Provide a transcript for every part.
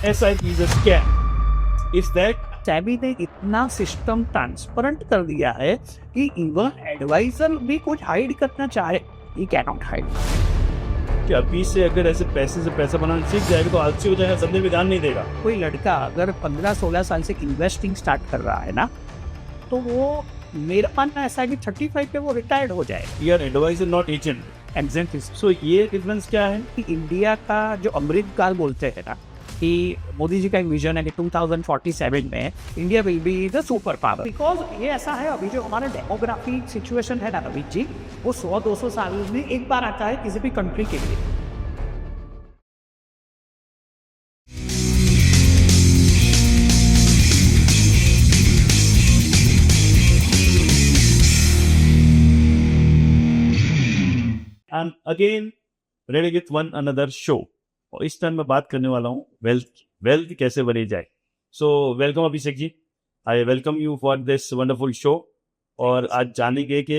SIP is a scam. Is that SEBI ने इतना system transparent कर दिया है कि इवन एडवाइजर भी कुछ हाइड करना चाहे, ही कैनॉट हाइड। कि अभी से अगर ऐसे पैसे से पैसा बनाना सीख जाएगा तो आलसी हो जाएगा, संदेह में ध्यान नहीं देगा। कोई लड़का अगर 15-16 साल से इन्वेस्टिंग स्टार्ट कर रहा है ना, तो वो मेरा मानना ऐसा है कि 35 पे वो रिटायर्ड हो जाए। Your advisor not agent. Exactly. So ये डिफरेंस क्या है? कि इंडिया का जो अमृत काल बोलते हैं ना, कि मोदी जी का एक विजन है कि 2047 में India will be the super power. Because ये ऐसा है, अभी जो हमारा डेमोग्राफिक सिचुएशन है ना रवित जी, वो 100-200 साल में एक बार आता है किसी भी कंट्री के लिए। And again ready with one another show. और इस टाइम मैं बात करने वाला हूँ वेल्थ कैसे बनी जाए। So welcome Abhishek ji, I welcome you for this wonderful show. और आज जानेंगे कि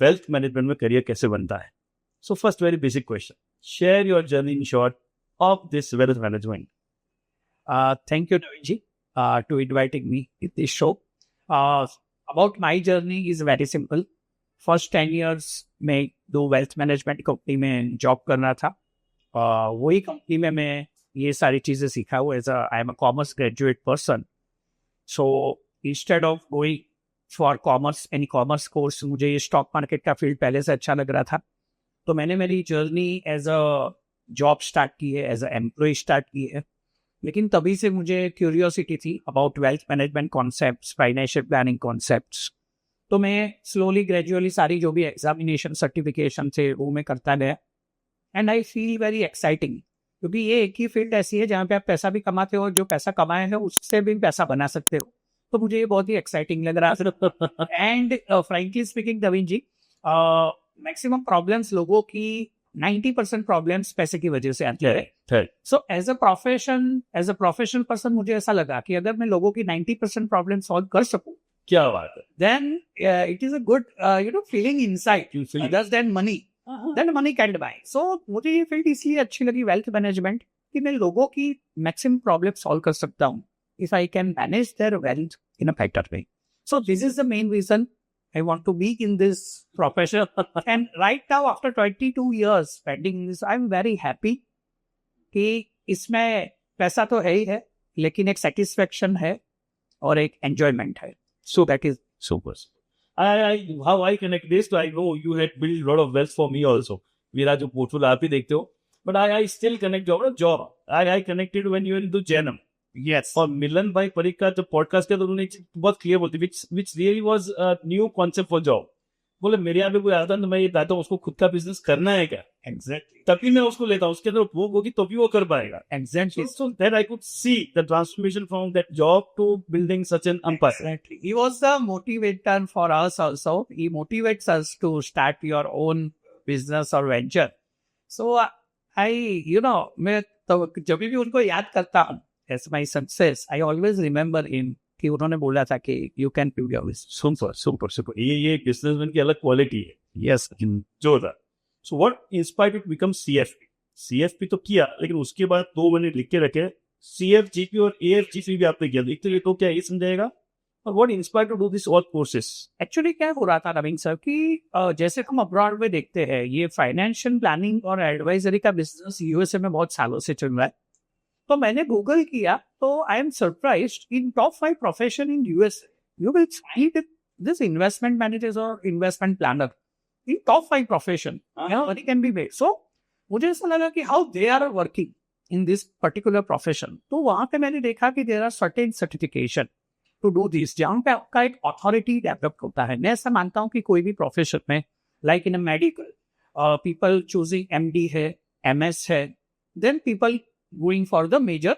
वेल्थ मैनेजमेंट में करियर कैसे बनता है। So first very basic question, share your journey in short of this wealth management. Thank you, Naveen ji, to inviting me in this show. About my journey is very simple. First 10 years में दो wealth management company में job करना था। वही company में मैं ये सारी चीज़ें सीखा हूँ। As I am a commerce graduate person, so instead of going for commerce any commerce course, मुझे ये स्टॉक मार्केट का फील्ड पहले से अच्छा लग रहा था। तो मैंने मेरी journey as a job start की है, एज अ एम्प्लॉय स्टार्ट की है। लेकिन तभी से मुझे क्यूरियोसिटी थी about wealth management concepts, financial planning concepts. तो मैं स्लोली ग्रेजुअली सारी जो भी एग्जामिनेशन सर्टिफिकेशन थे वो मैं करता गया। And I feel very exciting, क्योंकि ये एक ही फील्ड ऐसी है जहाँ पे आप पैसा भी कमाते हो और जो पैसा कमाए हैं उससे भी पैसा बना सकते हो। तो मुझे ये बहुत ही एक्साइटिंग लग रहा है। And frankly speaking Naveen ji, maximum problems लोगों की 90% प्रॉब्लम्स पैसे की वजह से आती है। So as a professional person मुझे ऐसा लगा कि अगर मैं लोगों की 90% प्रॉब्लम सॉल्व कर सकूं, क्या बात है, then it is a good feeling inside, You feel- other than money, then money can't buy. So मुझे ये फील्ड इसलिए अच्छी लगी वेल्थ मैनेजमेंट, कि मैं लोगों की मैक्सिमम प्रॉब्लम सॉल्व कर सकता हूँ if I can manage their wealth in a better way. So this is the main reason I want to be in this profession. And right now after 22 years spending in this, I'm very happy कि इसमें पैसा तो है ही है, लेकिन एक satisfaction है और एक एंजॉयमेंट है। So that is super. How I connect this, I know you had built a lot of wealth for me also. मेरा जो पोर्टफोलियो आप ही देखते हो, but I still connect job. I connected when you were into Janam. yes. और मिलन भाई परीख का जब podcast किया तो उन्होंने एक चीज बहुत क्लियर बोलती, which really was a new concept for job. बोले मेरे यहाँ पे कोई आता है तो मैं ये कहता हूँ उसको खुद का बिजनेस करना है क्या, Exactly. तभी मैं उसको लेता हूँ, उसके अंदर वो होगी तभी वो कर पाएगा। Exactly. So that I could see the transformation from that job to building such an empire. Exactly. He was the motivator for us also. He motivates us to start your own business or venture. So मैं तो जब भी उनको याद करता हूँ as my success, I always remember him कि उन्होंने बोला था कि you can do your business. Super. ये बिजनेसमैन की अलग क्वालिटी है। Yes. जोरदार। So what inspired you to become CFP? CFP तो किया, लेकिन उसके बाद 2 महीने लिख के रखे CFGP और AFGP भी आपने किया। एक तो ये तो क्या ये समझाएगा, और what inspired to do this all courses? Actually क्या हो रहा था नवीन सर कि जैसे हम अब्रॉड में देखते हैं, ये फाइनेंशियल प्लानिंग और एडवाइजरी का बिजनेस यूएसए में बहुत सालों से चल रहा है। तो मैंने गूगल किया तो I am surprised, in top 5 profession in USA you will find this investment managers और investment planner in top 5 profession money can be made. So मुझे ऐसा लगा कि how they are working in this particular profession. तो वहां पे मैंने देखा कि there are certain certification to do this, जहाँ पे आपका एक अथॉरिटी डेवलप होता है। मैं ऐसा मानता हूँ कि कोई भी प्रोफेशन में, like in a medical, people choosing MD है, MS है, then people going for the major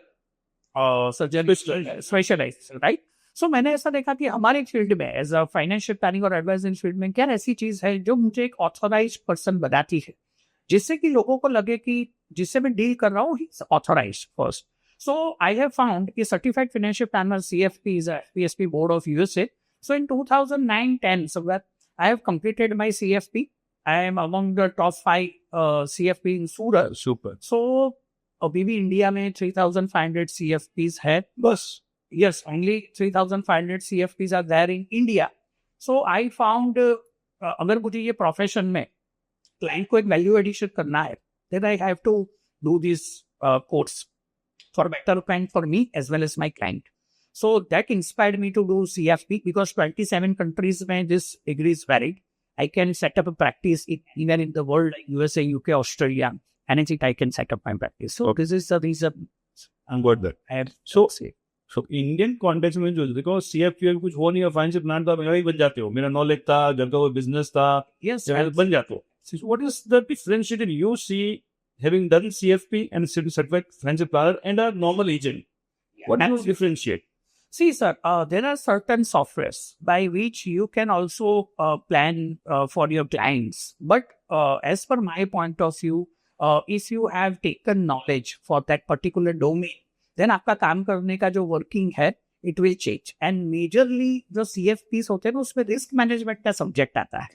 surgery specialization, right. So मैंने ऐसा देखा कि हमारे फील्ड में एज अ फाइनेंशियल प्लानिंग और एडवाइजरी फील्ड में क्या ऐसी चीज है जो मुझे एक ऑथोराइज पर्सन बनाती है, जिससे कि लोगों को लगे कि जिससे मैं डील कर रहा हूँ he is authorised first. So I have found a certified financial planner CFP is a FPSP board of USA. So in 2009-10, so that I have completed my CFP. I am among the top 5 CFP in Surat. Super. So अभी भी India में 3,500 CFPs है बस yes, only 3,500 CFPs are there in India. So I found अगर मुझे ये profession में client को एक वैल्यू एडिशन करना है, then I have to do this course for better client for me as well as my client. So that inspired me to do CFP because 27 countries में this degree is varied. I can set up a practice even in the world like USA, UK, Australia, anything I can set up my practice. So this is the reason I got that. I have so Indian context में जो देखो CFP कुछ हो नहीं है, financial plan तो आप यहाँ ही बन जाते हो, मेरा नॉलेज था, घर का कोई बिजनेस था, yes, बन जाते हो. What is the differentiation you see having done CFP and certified financial planner and a normal agent? What do you differentiate? See, sir, there are certain softwares by which you can also plan for your clients. But as per my point of view, if you have taken knowledge for that particular domain, then आपका काम करने का जो working है it will change. And majorly जो CFPs होते हैं ना उसमें रिस्क मैनेजमेंट का सब्जेक्ट आता है.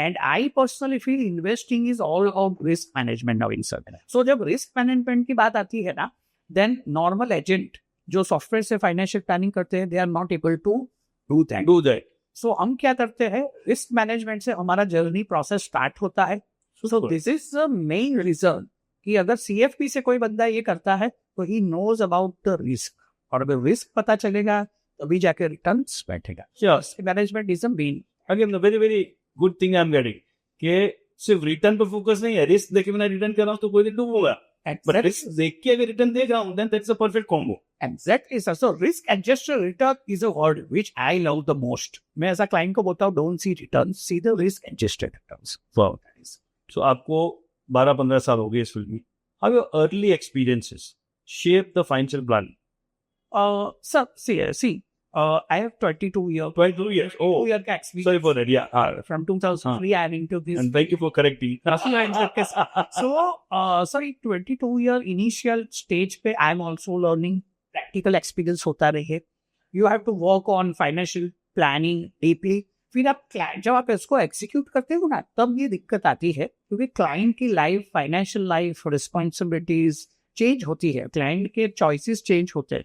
And I personally feel investing is all about risk management now in certain. So जब रिस्क मैनेजमेंट की बात आती है ना, then normal agent जो सॉफ्टवेयर से फाइनेंशियल प्लानिंग करते हैं, they are not able to do that. So हम क्या करते हैं, रिस्क मैनेजमेंट से हमारा जर्नी प्रोसेस स्टार्ट होता है. So this is the main reason कि अगर सीएफपी से कोई बंदा ये करता है तो he knows about the risk, और अगर रिस्क पता चलेगा तभी जाके रिटर्न्स बैठेगा. Management is the main. Again very very good thing I am getting कि सिर्फ रिटर्न पर फोकस नहीं है, रिस्क देखे बिना रिटर्न कर रहा हूँ तो कोई दिन डूबूंगा, बट रिस्क देख के अगर रिटर्न देख रहा हूँ then that's a perfect combo. Exactly, sir. So risk adjusted return is a word which I love the most. मैं ऐसा क्लाइंट को बोलता हूँ, don't see returns, see the risk adjusted returns. Wow. So आपको 12-15 साल हो गए इस फील्ड में. How your early experiences shape the financial plan? Sir, see, I have 22 years. 22 years. Oh, 2 year का experience. Sorry for that. Yeah. From 2003, I am into this. And thank you for correcting. So, sorry, 22 year initial stage पे I am also learning. Practical experience होता रहे. You have to work on financial planning deeply. फिर आप जब आप इसको execute करते हो ना, तब ये दिक्कत आती है क्योंकि client की life, financial life, responsibilities change होती है. Client के choices change होते हैं.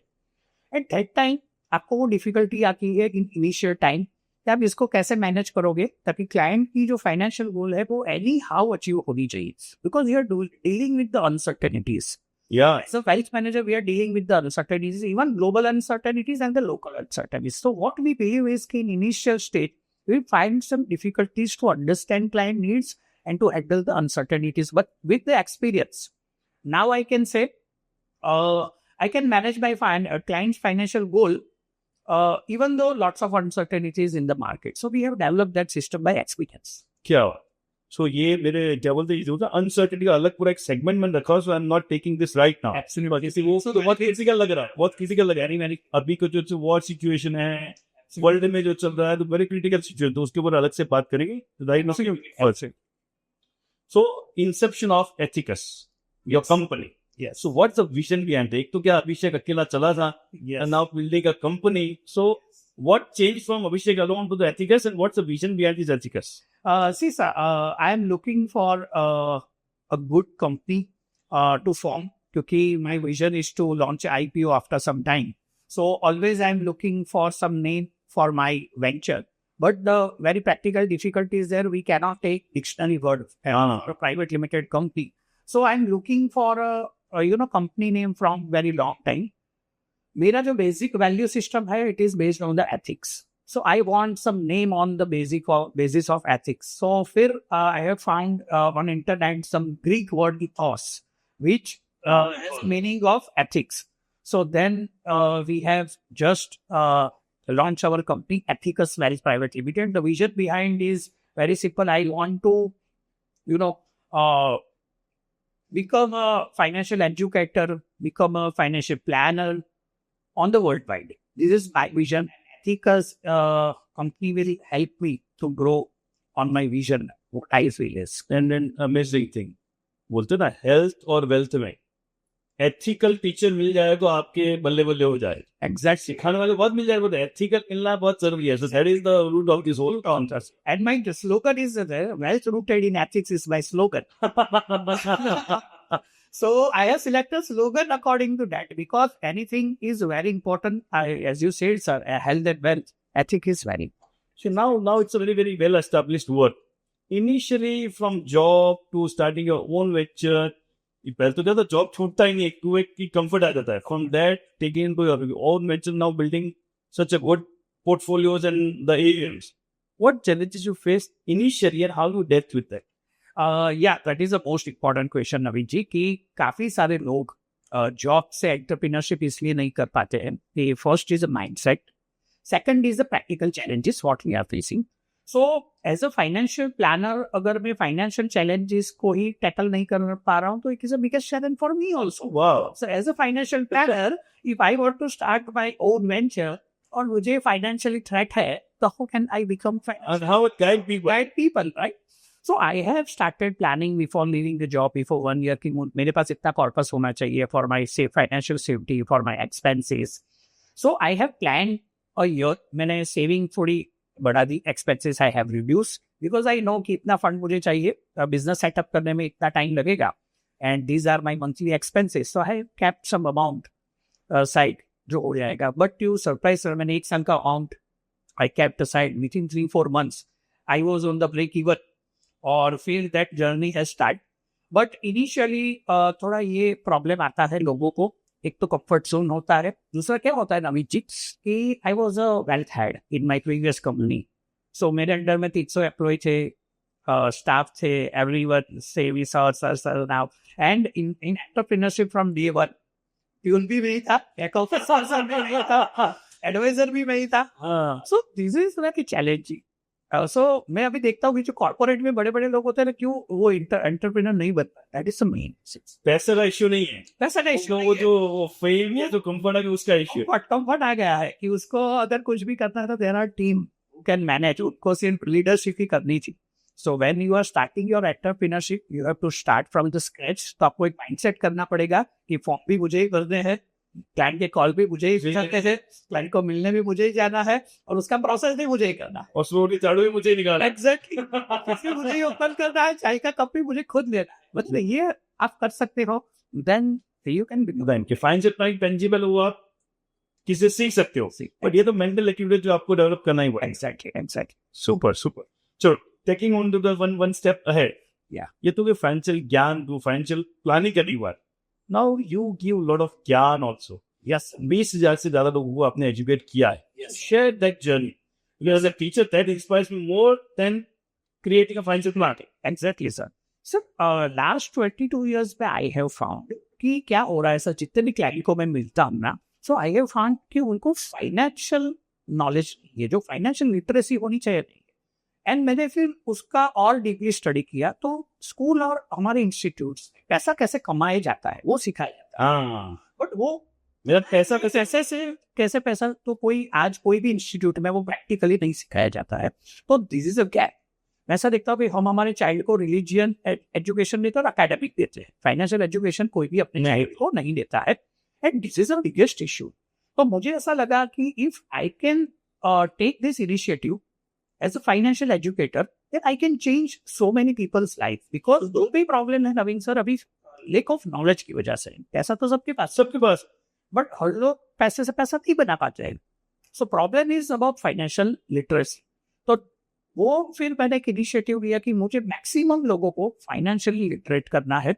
At that time, आपको वो difficulty आती है in initial time कि आप इसको कैसे मैनेज करोगे ताकि क्लाइंट की जो फाइनेंशियल गोल है वो एनी हाउ अचीव होनी चाहिए, because you are dealing with the uncertainties. Yeah. As a wealth manager, we are dealing with the uncertainties, even global uncertainties and the local uncertainties. So what we believe is in initial state, we find some difficulties to understand client needs and to handle the uncertainties. But with the experience, now I can say, I can manage my client's financial goal, even though lots of uncertainties in the market. So we have developed that system by experience. क्या हुआ? So ये मेरे क्या बोलते हैं, जो uncertainty का अलग पूरा एक सेगमेंट में रखा, so I am not taking this right now. Absolutely. किसी वो तो बहुत फिजिकल लग रहा है, बहुत फिजिकल लग रहा है. मैंने अभी को जो वॉर सिचुएशन है वर्ल्ड में जो चल रहा है, तो वेरी क्रिटिकल सिचुएशन, तो उसके ऊपर अलग से बात करेंगे. Right now so inception of ethics your company. Yes. So what's the vision behind it? एक तो क्या अभिषेक अकेला चला था, and now building a company. So what changed from Abhishek alone to the Ethicus, and what's the vision behind this Ethicus? See, sir, I am looking for a good company to form. Because my vision is to launch an IPO after some time. So always I am looking for some name for my venture. But the very practical difficulty is there. We cannot take dictionary word for a private limited company. So I am looking for a company name from very long time. मेरा जो basic value system है, it is based on the ethics. So I want some name on the basis of ethics. So फिर I have found on internet some Greek word ethos, which has meaning of ethics. So then we have just launched our company Ethicus Wealth Private Limited. The vision behind is very simple. I want to, become a financial educator, become a financial planner on the worldwide. This is my vision. Ethicus company will help me to grow on my vision. What I feel is. And then amazing thing, बोलते ना health और wealth में ethical teacher मिल जाए तो आपके बल्ले बल्ले हो जाए. Exactly. सिखाने वाले बहुत मिल जाए, तो एथिकल मिलना बहुत जरूरी है. So that is the root of this whole concept. And my slogan is wealth rooted in ethics is my slogan. So I have selected slogan according to that because anything is very important. As you said, sir, health and wealth, ethic is very important. So now it's a very, very well established word. Initially, from job to starting your own venture, पहले तो क्या था, job छूटता ही नहीं, एक to एक की comfort आ जाता है. From that, taking into your own venture, now building such a good portfolios and the areas. What challenges you faced initially and how you dealt with that? Yeah, that is the most important question, नवीन जी, कि काफी सारे लोग job से entrepreneurship इसलिए नहीं कर पाते हैं कि first is a mindset, second is the practical challenges what we are facing. So as a financial planner अगर मैं फाइनेंशियल चैलेंजेस को ही टैकल नहीं कर पा रहा हूँ तो it is a biggest challenge for me also. Wow. So as a financial planner, if I want to start my own venture और मुझे financially threat है, तो how can I become And how it guide people? guide people, right? So I have started planning before leaving the job before 1 year कि मेरे पास इतना corpus होना चाहिए for my financial safety, for my expenses. So I have planned a year. मैंने saving थोड़ी बढ़ा दी, expenses I have reduced because I know कि इतना fund मुझे चाहिए, business setup करने में इतना time लगेगा. And these are my monthly expenses. So I have kept some amount aside जो हो जाएगा. But you surprise sir, मैंने 1 साल का amount I kept aside within 3-4 months. I was on the break even. और फिर that journey has started. But initially थोड़ा ये problem आता है लोगों को. एक तो comfort zone होता है. दूसरा क्या होता है नवीन जी कि I was a wealth head in my previous company. So मेरे अंडर में 300 एम्प्लॉय थे, staff थे, everyone say we saw sir now. And in entrepreneurship from day one, fuel भी वही था, back office sir भी वही था, advisor भी वही था. So this is like a challenge. So मैं अभी देखता हूँ कि जो कॉर्पोरेट में बड़े बड़े लोग होते हैं ना, क्यों वो एंटरप्रेन्योर नहीं बनता. That is the main. पैसे का इश्यू नहीं है, पैसा का इश्यू. वो जो फेम या जो कंफर्ट है उसका इश्यू. कंफर्ट आ गया है कि उसको अगर कुछ भी करना है तो there are team can manage. उनको सिर्फ लीडरशिप ही करनी थी. So when you are starting your entrepreneurship you have to start from the scratch. तो आपको एक माइंडसेट करना पड़ेगा कि फॉर्म भी मुझे ही भरने हैं, क्लाइंट के कॉल भी मुझे ही करते हैं, क्लाइंट को मिलने भी मुझे ही जाना है और उसका प्रोसेस भी मुझे ही करना है, और रोटी झाड़ू भी मुझे ही निकालना है. एग्जैक्टली. मुझे ही ओपन करना है, चाय का कप भी मुझे खुद लेना है. मतलब ये आप कर सकते हो, देन यू कैन देन कि फाइनेंशियल प्लानिंग टेंजिबल हो, आप किसी से सीख सकते हो. बट ये तो मेंटल एटीट्यूड जो आपको डेवलप करना ही पड़ेगा. एग्जैक्टली. सुपर. चलो, taking on to the one step ahead. ये तो फाइनेंशियल ज्ञान, तो फाइनेंशियल प्लानिंग करने के बाद now you give lot of ज्ञान ऑल्सो. यस, 20,000 से ज्यादा लोगों को आपने एजुकेट किया है. Share that journey because as a teacher that inspires me more than creating a financial plan. Exactly, sir. So, last 22 years में I have found कि क्या हो रहा है सर, जितने भी क्लाइंट को मैं मिलता हूँ ना, so I have found कि उनको फाइनेंशियल नॉलेज, ये जो फाइनेंशियल लिटरेसी होनी चाहिए, एंड मैंने फिर उसका और डीपली स्टडी किया. तो स्कूल और हमारे इंस्टीट्यूट्स पैसा कैसे कमाया जाता है वो सिखाया जाता है. बट वो मेरा पैसा कैसे पैसा तो कोई भी इंस्टीट्यूट में वो प्रैक्टिकली नहीं सिखाया जाता है. तो दिस इज अ गैप. मैं ऐसा देखता हूँ कि हम हमारे चाइल्ड को रिलीजियन एजुकेशन देते हैं और अकेडमिक देते हैं. फाइनेंशियल एजुकेशन कोई भी अपने चाइल्ड को नहीं देता है, and this is a biggest issue. तो मुझे ऐसा लगा कि if I can take this initiative as a financial educator, then I can change so many people's life. Because दो भी प्रॉब्लम है नवीन सर अभी, लेक ऑफ नॉलेज की वजह से. पैसा तो सबके पास, बट हर लोग पैसे से पैसा नहीं बना पाते हैं. So problem is about financial literacy. तो वो फिर मैंने एक इनिशिएटिव लिया कि मुझे मैक्सिमम लोगों को फाइनेंशियली लिटरेट करना है.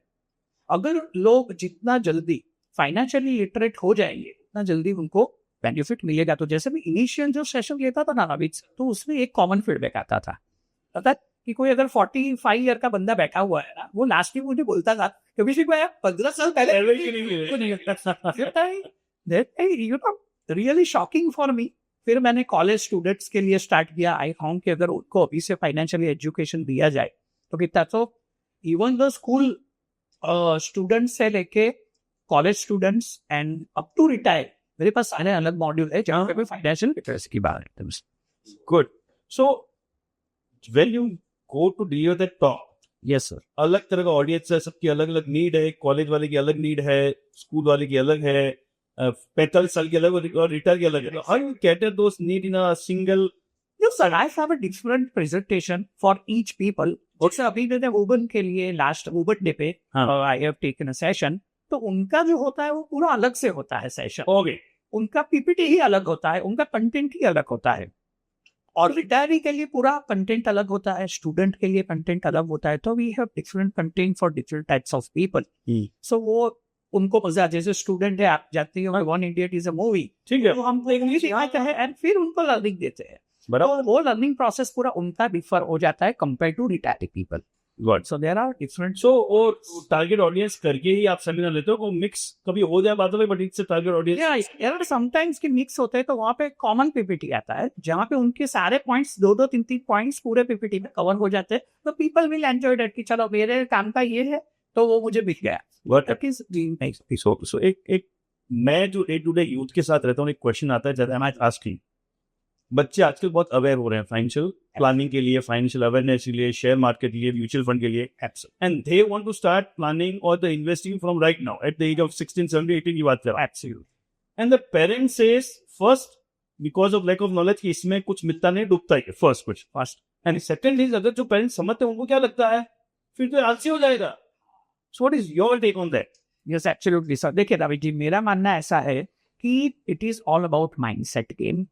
अगर लोग जितना जल्दी फाइनेंशियली लिटरेट हो जाएंगे उतना जल्दी उनको बेनिफिट मिलेगा. तो जैसे मैं इनिशियल जो सेशन लेता था ना नवीन, तो उसमें एक कॉमन फीडबैक आता था. पता कि कोई अगर 45 ईयर का बंदा बैठा हुआ है ना, वो लास्ट में मुझे बोलता था कि अभिषेक भाई 15 साल पहले रियली शॉकिंग फॉर मी. फिर मैंने कॉलेज स्टूडेंट्स के लिए स्टार्ट किया. आई फाउंड कि अगर उनको अभी से फाइनेंशियली एजुकेशन दिया जाए तो कितना, तो इवन द स्कूल स्टूडेंट्स से लेके college students and up to retire मेरे पास सारे अलग मॉड्यूल है जहाँ पे फाइनेंशियल लिटरेसी की बात है. Good. So when you go to deliver that talk, yes sir, अलग तरह का ऑडियंस है, सबकी अलग अलग नीड है. कॉलेज वाले की अलग नीड है, स्कूल वाले की अलग है, 45 साल की अलग और रिटायर की अलग है. How you cater those need in a single? No, sir, I have a different presentation for each people जैसे अभी मैंने वुबन के लिए लास्ट वुबन डे पे हाँ। I have taken a session, तो उनका जो होता है वो पूरा अलग से होता है सेशन। ओके, उनका पीपीटी ही अलग होता है, उनका कंटेंट ही अलग होता है, और रिटायरी के लिए पूरा कंटेंट अलग होता है, स्टूडेंट के लिए कंटेंट अलग होता है। तो we have different content for different types of people. So वो उनको मजा, जैसे स्टूडेंट है आप जाते हो one idiot is a movie, ठीक है, तो हम इंग्लिश दिखाते हैं एंड फिर उनको लर्निंग देते हैं। बराबर, तो वो लर्निंग प्रोसेस पूरा उनका डिफर हो जाता है compare to retired people. God. So there are different. So और टारगेट ऑडियंस करके ही आप सेमिनार लेते हो, को मिक्स कभी हो जाए बातों में, बट इससे टारगेट ऑडियंस यार समटाइम्स के मिक्स होते हैं, तो वहाँ पे कॉमन पीपीटी आता है जहाँ पे उनके सारे पॉइंट्स, दो तीन पॉइंट्स पूरे पीपीटी में कवर हो जाते हैं। तो पीपल विल एंजॉय दैट कि चलो मेरे काम का ये है, तो वो मुझे मिल गया। That is the next. सो एक मैं जो डे टू डे यूथ के साथ रहता हूँ, एक क्वेश्चन आता है जैसे मैं आस्किंग, बच्चे आजकल बहुत अवेयर हो रहे हैं फाइनेंशियल प्लानिंग के लिए, फाइनेंशियल अवेयरनेस के लिए, शेयर मार्केट के लिए, म्यूचुअल फंड के लिए, and they want to start planning और the investing from right now at the age of 16 17 18 की बात कर रहा हूं। And the parents says first because of lack of knowledge कि इसमें कुछ मिलता नहीं, डूबता ही है, फर्स्ट एंड सेकंड इज अगर जो पेरेंट्स समझते हैं उनको क्या लगता है फिर तो आलसी हो जाएगा। So what is your take on that? Yes absolutely sir. देखिए रवि जी, मेरा मानना ऐसा है कि it is all about mindset game.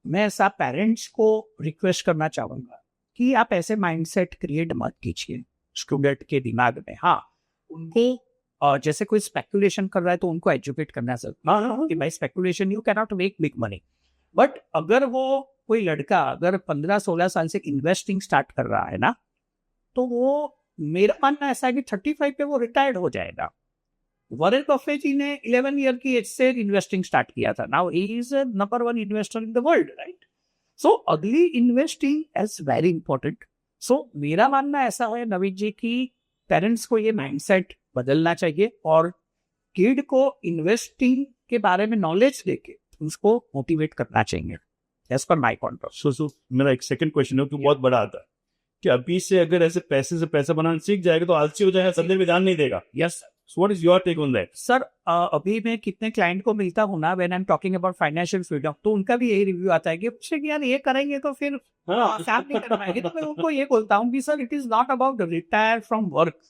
मैं ऐसा पेरेंट्स को रिक्वेस्ट करना चाहूंगा कि आप ऐसे माइंडसेट क्रिएट मत कीजिए स्टूडेंट के दिमाग में। हाँ, उनको जैसे कोई स्पेकुलेशन कर रहा है तो उनको एजुकेट करना चाहिए कि भाई speculation you cannot make big money. But अगर वो कोई लड़का अगर 15-16 साल से इन्वेस्टिंग स्टार्ट कर रहा है ना, तो वो, मेरा मानना ऐसा है कि 35 पे वो रिटायर्ड हो जाएगा। वॉरेन बफेट जी ने 11 ईयर की एज से इन्वेस्टिंग स्टार्ट किया था। Now he is number 1 investor in the world, right? So early investing is very important. So मेरा मानना ऐसा है नवीन जी कि पेरेंट्स को ये माइंडसेट बदलना चाहिए और किड को इन्वेस्टिंग के बारे में नॉलेज देके उसको मोटिवेट करना चाहिए। As per my point of. सो मेरा एक सेकंड क्वेश्चन है कि बहुत बड़ा आता है कि अभी से अगर ऐसे पैसे से पैसा बनाना सीख जाएगा तो आलसी हो जाएगा, धंधे में ध्यान नहीं देगा। Yes so what is your take on that? Sir, अभी मैं कितने क्लाइंट को मिलता हूँ ना, when I am talking about financial freedom, तो उनका भी यही रिव्यू आता है कि यार ये करेंगे तो फिर काम नहीं कर पाएंगे। तो मैं उनको ये बोलता हूँ कि sir it is not about retire from work.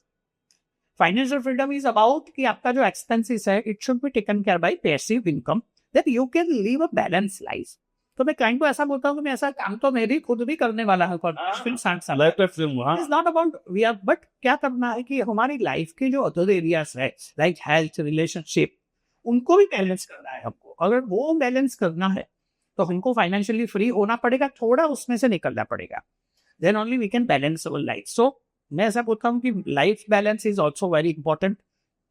Financial freedom is about कि आपका जो एक्सपेंसेस है it should be taken care bye passive income that you can live a balance life. तो मैं क्लाइंट को ऐसा बोलता हूँ कि मैं ऐसा काम तो मेरी खुद भी करने वाला है is not about we are, but क्या करना है कि हमारी लाइफ के जो अदर एरियाज है लाइक हेल्थ, रिलेशनशिप, उनको भी बैलेंस करना है हमको। अगर वो बैलेंस करना है तो हमको फाइनेंशियली फ्री होना पड़ेगा, थोड़ा उसमें से निकलना पड़ेगा, then only we can balance our life. So मैं ऐसा बोलता हूँ कि life balance is also very important,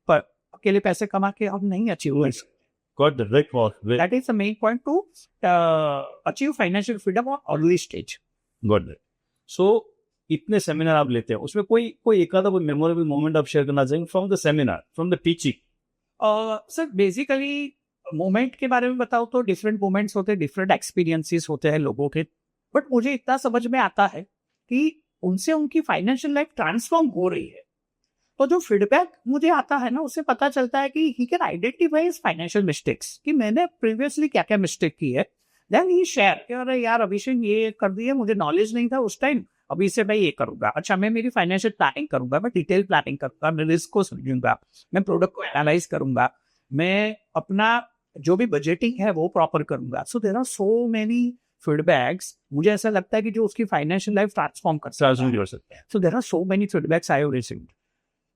पर अकेले पैसे कमा के हम नहीं अचीव हो सकते। Got the right call. That is the main point to achieve financial freedom on early stage. Got that. So इतने सेमिनार आप लेते हैं, उसमें कोई एक आधा कोई मेमोरेबल मोमेंट आप शेयर करना चाहेंगे from the seminar, from the teaching? Sir basically moment के बारे में बताओ तो डिफरेंट मोमेंट्स होते हैं, डिफरेंट एक्सपीरियंसेस होते हैं लोगों के, बट मुझे इतना समझ में आता है कि उनसे उनकी फाइनेंशियल लाइफ ट्रांसफॉर्म हो रही है। तो जो फीडबैक मुझे आता है ना, उससे पता चलता है कि he can identify his financial mistakes, कि मैंने प्रीवियसली क्या क्या मिस्टेक की है। देन ही शेयर कि अरे यार अभिषेक ये कर दिए, मुझे नॉलेज नहीं था उस टाइम, अभी से मैं ये करूंगा। अच्छा, मैं मेरी फाइनेंशियल प्लानिंग करूंगा, मैं डिटेल प्लानिंग करूंगा, मैं रिस्क को समझूंगा, मैं प्रोडक्ट को एनालाइज करूंगा, मैं अपना जो भी बजटिंग है वो प्रॉपर करूंगा। So there are so many feedbacks, मुझे ऐसा लगता है कि जो उसकी फाइनेंशियल लाइफ ट्रांसफॉर्म कर सकते हैं। So there are so many feedbacks I have received.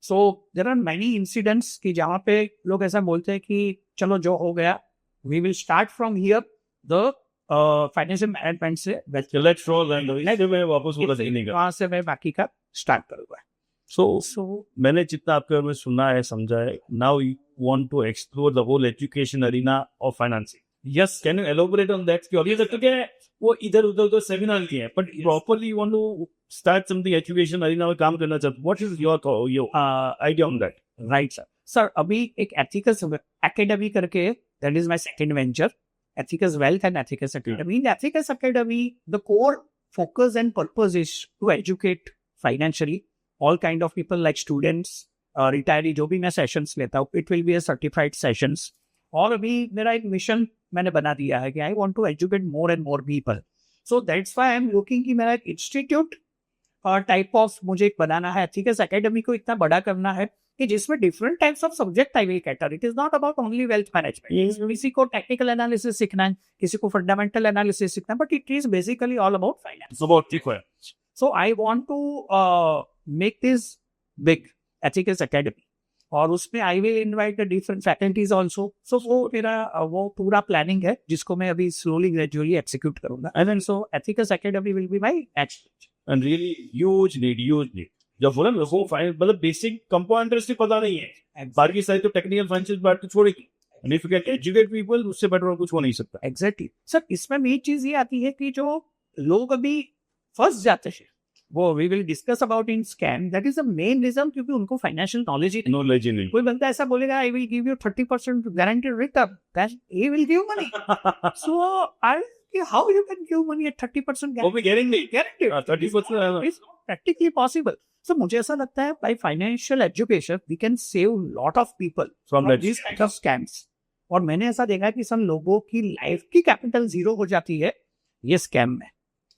So there are many incidents कि जहाँ पे लोग ऐसा बोलते हैं कि चलो जो हो गया, we will start from here the financial management से, लेट्स रोल एंड मैं वापस पूरा देखने का, वहाँ से मैं बाकी का स्टार्ट करूँगा। सो मैंने जितना आपके बारे में सुना है, समझा है, now you want to explore the whole education arena of financing. Yes, can you elaborate on that? अभी तक तो वो इधर उधर सेमिनार लिए हैं, but properly you want to start something education arena में काम करना चाहते, what is your idea on that? Right sir. Sir, अभी एक Ethicus Academy करके, that is my second venture, Ethicus Wealth and Ethicus Academy. In Ethicus Academy, the core focus and purpose is to educate financially all kind of people like students, retiree, जो भी मैं sessions लेता हूँ, it will be a certified sessions. और अभी मेरा एक mission मैंने बना दिया है कि I want to educate more and more people. So that's why I'm looking कि मेरा एक institute टाइप ऑफ मुझे एक बनाना है, ठीक है, एकेडमी को इतना बड़ा करना है कि जिसमें different types of subject I will cater. It is not about only wealth management. किसी को टेक्निकल एनालिसिस सीखना है, किसी को फंडामेंटल एनालिसिस सीखना है, but it is basically all about finance. So I want to make this big Ethicals Academy. और उसमें I will invite the different faculties also. So वो मेरा वो पूरा प्लानिंग है जिसको मैं अभी slowly gradually execute करूंगा. And then so Ethicals Academy will be my next. And really huge need. जब बोला ना वो मतलब बेसिक कंपाउंड इंटरेस्ट पता नहीं है, बाकी सारी तो टेक्निकल फाइनेंशियल बात तो छोड़ेगी. And if you can educate people, उससे बेटर और कुछ हो नहीं सकता. Exactly. सर इसमें मेन चीज ये आती है कि जो लोग अभी फंस जाते हैं, वो we will discuss about in scam. That is the main reason, क्योंकि उनको फाइनेंशियल नॉलेज ही नहीं. कोई बंदा ऐसा बोलेगा I will give you 30% guaranteed return, that he will give money. So I how you can give money at 30% वो भी guarantee 30% is practically possible. So मुझे ऐसा लगता है by financial education we can save lot of people from this kind of scams. और मैंने ऐसा देखा है कि सब लोगों की लाइफ की कैपिटल जीरो हो जाती है ये स्कैम में.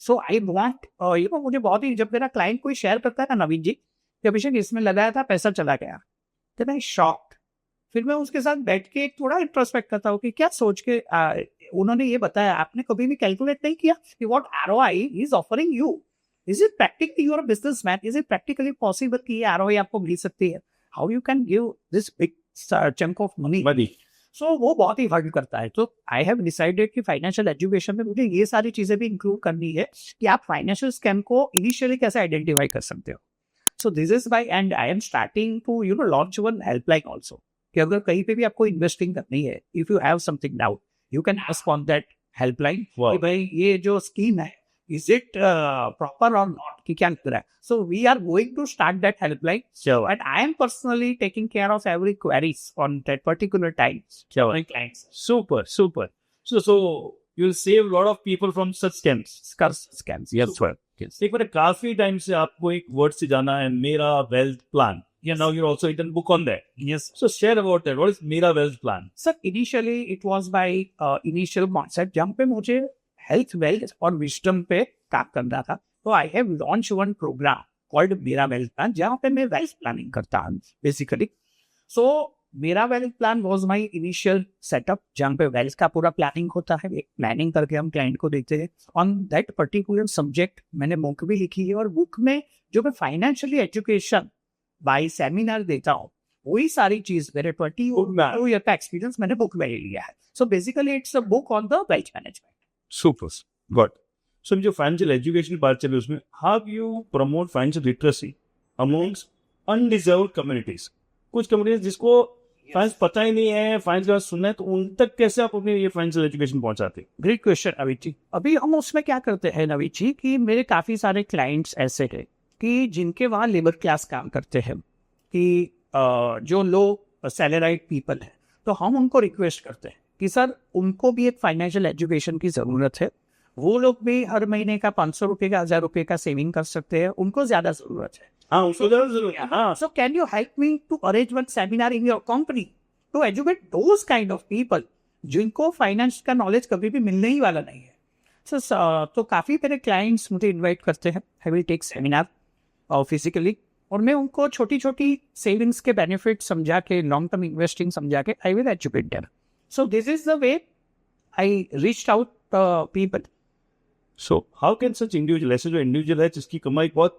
सो आई वांट मुझे बहुत ही, जब मेरा क्लाइंट कोई शेयर करता है ना, नवीन जी कि अभिषेक इसमें लगाया था पैसा चला गया, तो मैं शॉक्ड. फिर मैं उसके साथ बैठ के थोड़ा इंट्रोस्पेक्ट करता हूँ कि क्या सोच के उन्होंने ये बताया, आपने कभी भी कैलकुलेट नहीं किया कि what ROI is offering you. Is it practically your businessman, is it practically possible कि ये ROI आपको मिल सकती है? How you can give this big chunk of money? So वो बहुत ही हर्ट करता है. तो आई हैव डिसाइडेड कि फाइनेंशियल एजुकेशन में मुझे ये सारी चीजें भी इंक्लूड करनी है कि आप फाइनेंशियल स्कैम को इनिशियली कैसे आइडेंटिफाई कर सकते हो. So this is by and I am starting to launch one helpline also, कि अगर कहीं पे भी आपको इन्वेस्टिंग करनी है, if you have something doubt you can ask on that helpline कि भाई ये जो स्कीम है is it proper or not, कि क्या लग रहा है. So we are going to start that helpline. Sure. And I am personally taking care of every queries on that particular time. Sure. My clients. Super. So you'll save a lot of people from such scams. Scams. Yes, sir. Yes. एक बार काफी time से आपको एक word से जाना है, मेरा wealth plan. Yeah, now you're also written book on that. Yes. So share about that. What is Mera Wealth Plan? Sir, initially it was by initial concept जहाँ पे मुझे हेल्थ वेल्थ और विजडम पे काम करना था. तो I have launch one program called मेरा वेल्थ प्लान, जहाँ पे मैं वेल्थ प्लानिंग करता हूँ बेसिकली. सो मेरा wealth plan was my initial setup, जहाँ पे वेल्थ का पूरा प्लानिंग होता है. एक प्लानिंग करके हम क्लाइंट को देते हैं ऑन दैट पर्टिकुलर सब्जेक्ट. मैंने बुक भी लिखी है और बुक में जो मैं फाइनेंशियली एजुकेशन बाय सेमिनार देता हूँ वही सारी चीज मेरे 22 ईयर का एक्सपीरियंस मैंने बुक में लिया है. So basically it's a book on the wealth management. Super. Got. So जो फाइनेंशियल एजुकेशन बात चले उसमें how you promote financial literacy amongst undeserved communities. कुछ कम्युनिटीज जिसको फाइनेंस पता ही नहीं है, फाइनेंस का सुनना है, तो उन तक कैसे आप अपने ये फाइनेंशियल एजुकेशन पहुंचाते हैं? ग्रेट क्वेश्चन अभिजीत जी. अभी हम उसमें क्या करते हैं नवीन जी कि मेरे काफी सारे क्लाइंट्स ऐसे हैं कि जिनके वहाँ लेबर क्लास काम करते हैं, कि जो लो सैलराइड पीपल है, तो हम उनको रिक्वेस्ट करते हैं कि सर उनको भी एक फाइनेंशियल एजुकेशन की जरूरत है. वो लोग भी हर महीने का 500 रुपए का 1000 रुपए का सेविंग कर सकते हैं, उनको ज्यादा जरूरत है. हाँ, उसको ज्यादा जरूरत है. हाँ. So can you help me to arrange one seminar in your company to educate those kind of people जिनको फाइनेंस का नॉलेज कभी भी मिलने ही वाला नहीं है. तो काफी मेरे क्लाइंट्स मुझे इन्वाइट करते हैं. I will take seminar physically, और मैं उनको छोटी छोटी सेविंग्स के बेनिफिट समझा के, लॉन्ग टर्म इन्वेस्टिंग समझा के I will educate them. So this is the way I reached out people. So how can such individual, ऐसे जो इंडिविजुअल है जिसकी कमाई बहुत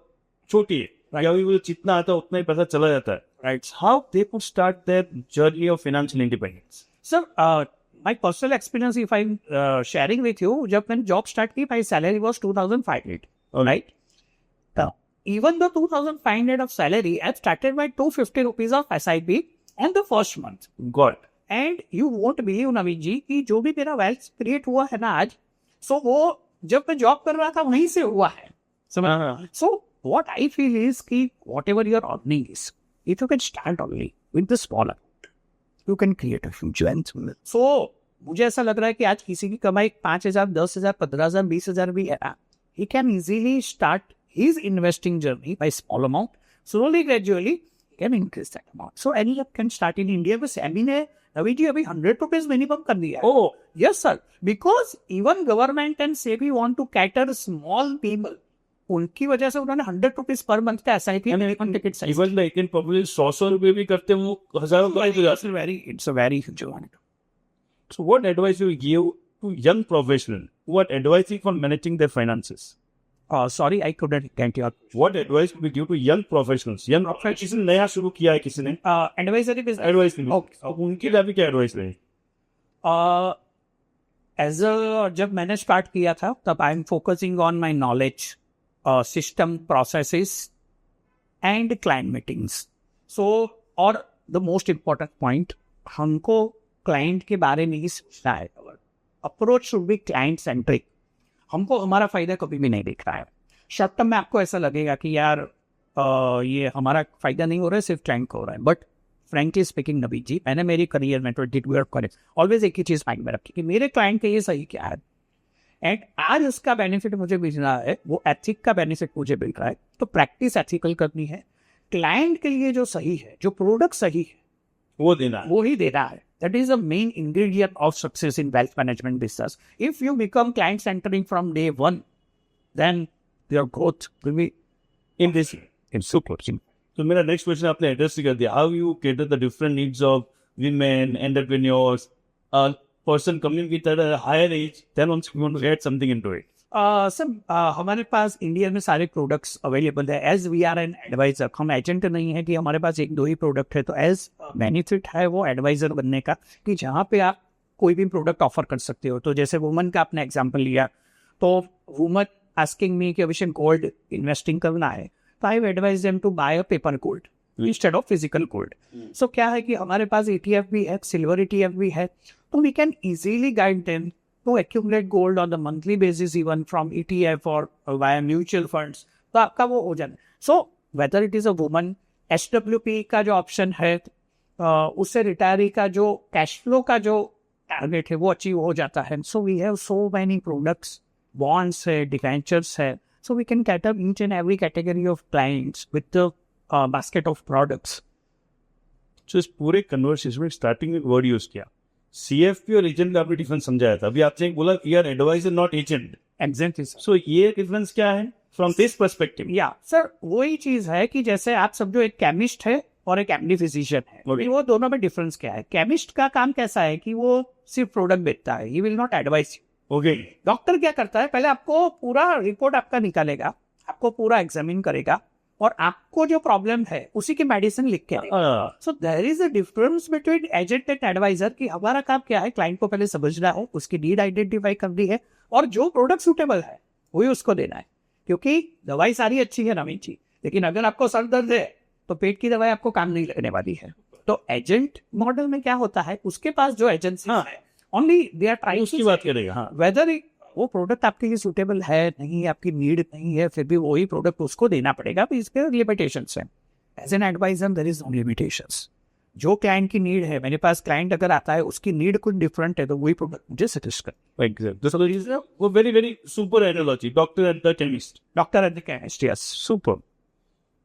छोटी है, या वो जितना आता है उतना ही पैसा चला जाता है, right? How they could start their journey of financial independence? Sir, my personal experience, if I'm sharing with you, जब मैंने जॉब स्टार्ट की, my salary was 2,500, right? Even the 2,500 of salary, I started by 250 rupees of SIP on the first month. God. And you won't believe Naveen ji कि जो भी मेरा wealth create हुआ है ना आज, सो वो जब मैं जॉब कर रहा था वहीं से हुआ है. So what I feel is कि whatever your earning is, if you can start only with the small amount you can create a huge wealth. So मुझे ऐसा लग रहा है कि आज किसी की कमाई 5,000, 10,000, 15,000, 20,000 भी है, he can easily start his investing journey by small amount. Slowly gradually can increase that amount. So any app can start in India. बस एमी ने रवि जी अभी 100 रुपीज मिनिमम कर दिया है. Oh yes sir, because even government and SEBI want to cater small people उनकी वजह से उन्होंने 100 रुपीज पर मंथ का S I P ticket size even like in public 100 रुपए भी करते हैं, वो हजारों का हो जाते हैं। It's a very huge amount. So what advice you give to young professional who are advising for managing their finances? Sorry, I couldn't get your What advice would you give to young professionals? Young professionals किसी ने नया शुरू किया है, किसी ने advisory business. Advice नहीं, Okay. तो उनके लिए अभी क्या एडवाइस रहे? एज जब मैंने स्टार्ट किया था तब I am focusing on my knowledge, system, processes and client meetings. So और द मोस्ट इम्पॉर्टेंट पॉइंट, हमको क्लाइंट के बारे में ही सोचना है. Approach should be client centric. हमको हमारा फायदा कभी भी नहीं दिख रहा है. शॉर्ट टर्म में आपको ऐसा लगेगा कि यार ये हमारा फायदा नहीं हो रहा है, सिर्फ क्लाइंट को हो रहा है. बट फ्रेंकली स्पीकिंग नबीन जी, मैंने मेरी करियर में 22 ईयर करेक्ट ऑलवेज एक ही चीज़ माइंड में रखी कि मेरे क्लाइंट के ये सही क्या है, एंड आज उसका बेनिफिट मुझे मिल रहा है, वो एथिक का बेनिफिट मुझे मिल रहा है, तो प्रैक्टिस एथिकल करनी है. क्लाइंट के लिए जो सही है, जो प्रोडक्ट सही है, वो देना है. वो ही देना है. That is the main ingredient of success in wealth management business. If you become client centering from day one, then your growth will be In this, in super. So मेरा next question आपने address ही कर दिया. How you cater the different needs of women, entrepreneurs, a person coming with a higher age, then also you want to add something into it. Sir हमारे पास India में सारे products available है. As we are an advisor, हम agent नहीं है कि हमारे पास एक दो ही प्रोडक्ट है. तो एज बेनिफिट है वो एडवाइजर बनने का कि जहाँ पे आप कोई भी प्रोडक्ट ऑफर कर सकते हो. तो जैसे वुमन का आपने एग्जांपल लिया, तो वुमन आस्किंग मी कि अभिषेक गोल्ड इन्वेस्टिंग करना है, तो I advise them to buy a paper gold instead of physical gold. So क्या है कि हमारे पास ETF भी है, सिल्वर ETF भी है, तो we can easily guide them to accumulate gold on the monthly basis even from ETF or via mutual funds. तो आपका वो हो जाता है. So whether it is a woman, SWP का जो ऑप्शन है, उससे रिटायरी का जो कैश फ्लो का जो टारगेट है वो अचीव हो जाता है. So we have so many products, bonds है, debentures है, so we can cater each and every category of clients with the basket of products. So इस पूरे कन्वर्सेशन में स्टार्टिंग में वर्ड यूज किया, CFP और एजेंट का आपने डिफरेंस समझाया था. अभी आपने बोला यार एडवाइजर नॉट एजेंट. Exactly. सो ये डिफरेंस क्या है फ्रॉम दिस पर्सपेक्टिव? या सर वही चीज है कि जैसे आप समझो एक केमिस्ट है और एक एमडी फिजिशियन है. Okay. वो दोनों में डिफरेंस क्या है? केमिस्ट का काम कैसा है कि वो सिर्फ प्रोडक्ट बेचता है, he will not advice you. Okay. Doctor क्या करता है, पहले आपको पूरा रिपोर्ट आपका निकालेगा, आपको पूरा एग्जामिन करेगा और आपको जो प्रॉब्लम है उसी की मेडिसिन लिख के देगा. So there is a difference between agent and advisor कि हमारा काम क्या है, क्लाइंट को पहले समझना है, उसकी नीड आइडेंटिफाई करनी है और जो प्रोडक्ट सूटेबल है वही उसको देना है. क्योंकि दवाई सारी अच्छी है नवीन जी, लेकिन अगर आपको सर दर्द है तो पेट की दवाई आपको काम नहीं लगने वाली है. तो एजेंट मॉडल में क्या होता है, उसके पास जो एजेंसी है ओनली दे आर ट्राइंग उसकी बात करेगा. हाँ. वेदर वो प्रोडक्ट आपके लिए सूटेबल है नहीं, आपकी नीड नहीं है, फिर भी वही प्रोडक्ट उसको देना पड़ेगा. इस पे लिमिटेशंस हैं. As an advisor there is no limitations. जो क्लाइंट की नीड है, मेरे पास क्लाइंट अगर आता है उसकी नीड कुछ डिफरेंट है, तो वही प्रोडक्ट मुझे सजेस्ट कर. एग्जैक्ट. वो very very super analogy, doctor and the chemist. Doctor and the chemist, yes. Super.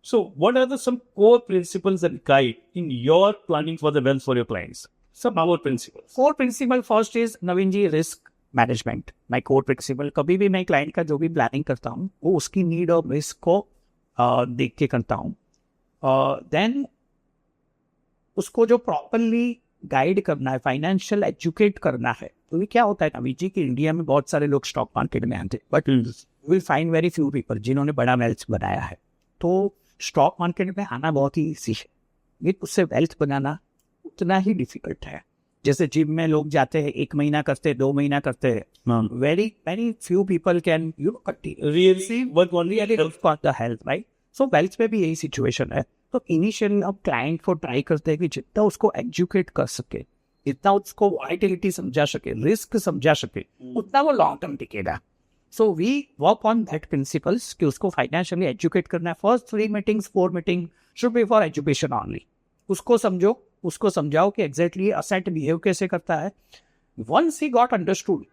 So, what are some core principles that guide in your planning for the wealth for your clients? Some core principles. Core principle first is Naveen ji risk management. My core principle, कभी भी मैं client का जो भी planning करता हूँ वो उसकी नीड और रिस्क को देख के करता हूँ. देन उसको जो प्रॉपरली गाइड करना है, फाइनेंशियल एजुकेट करना है. तो ये क्या होता है नवीन जी कि इंडिया में बहुत सारे लोग स्टॉक मार्केट में आते हैं, but will find very few people जिन्होंने बड़ा वेल्थ बनाया है. तो स्टॉक मार्केट में आना बहुत ही ईजी है, लेकिन उससे वेल्थ बनाना उतना ही डिफिकल्ट है. जैसे जिम में लोग जाते हैं, 1 महीना करते हैं, 2 महीना करते हैं, very few people can Really work only at health. For the health, right. So wealth में भी यही सिचुएशन है. तो इनिशियली अब क्लाइंट को ट्राई करते हैं कि जितना उसको एजुकेट कर सके, जितना उसको वॉलेटिलिटी समझा सके, रिस्क समझा सके, उतना वो लॉन्ग टर्म टिकेगा. So we work on that principles कि उसको फाइनेंशियली एजुकेट करना है. First 3 meetings 4 meeting should be for education only. उसको समझो, उसको समझाओ कि एग्जैक्टली असेट बिहेव कैसे करता है. वंस ही गॉट अंडरस्टूड,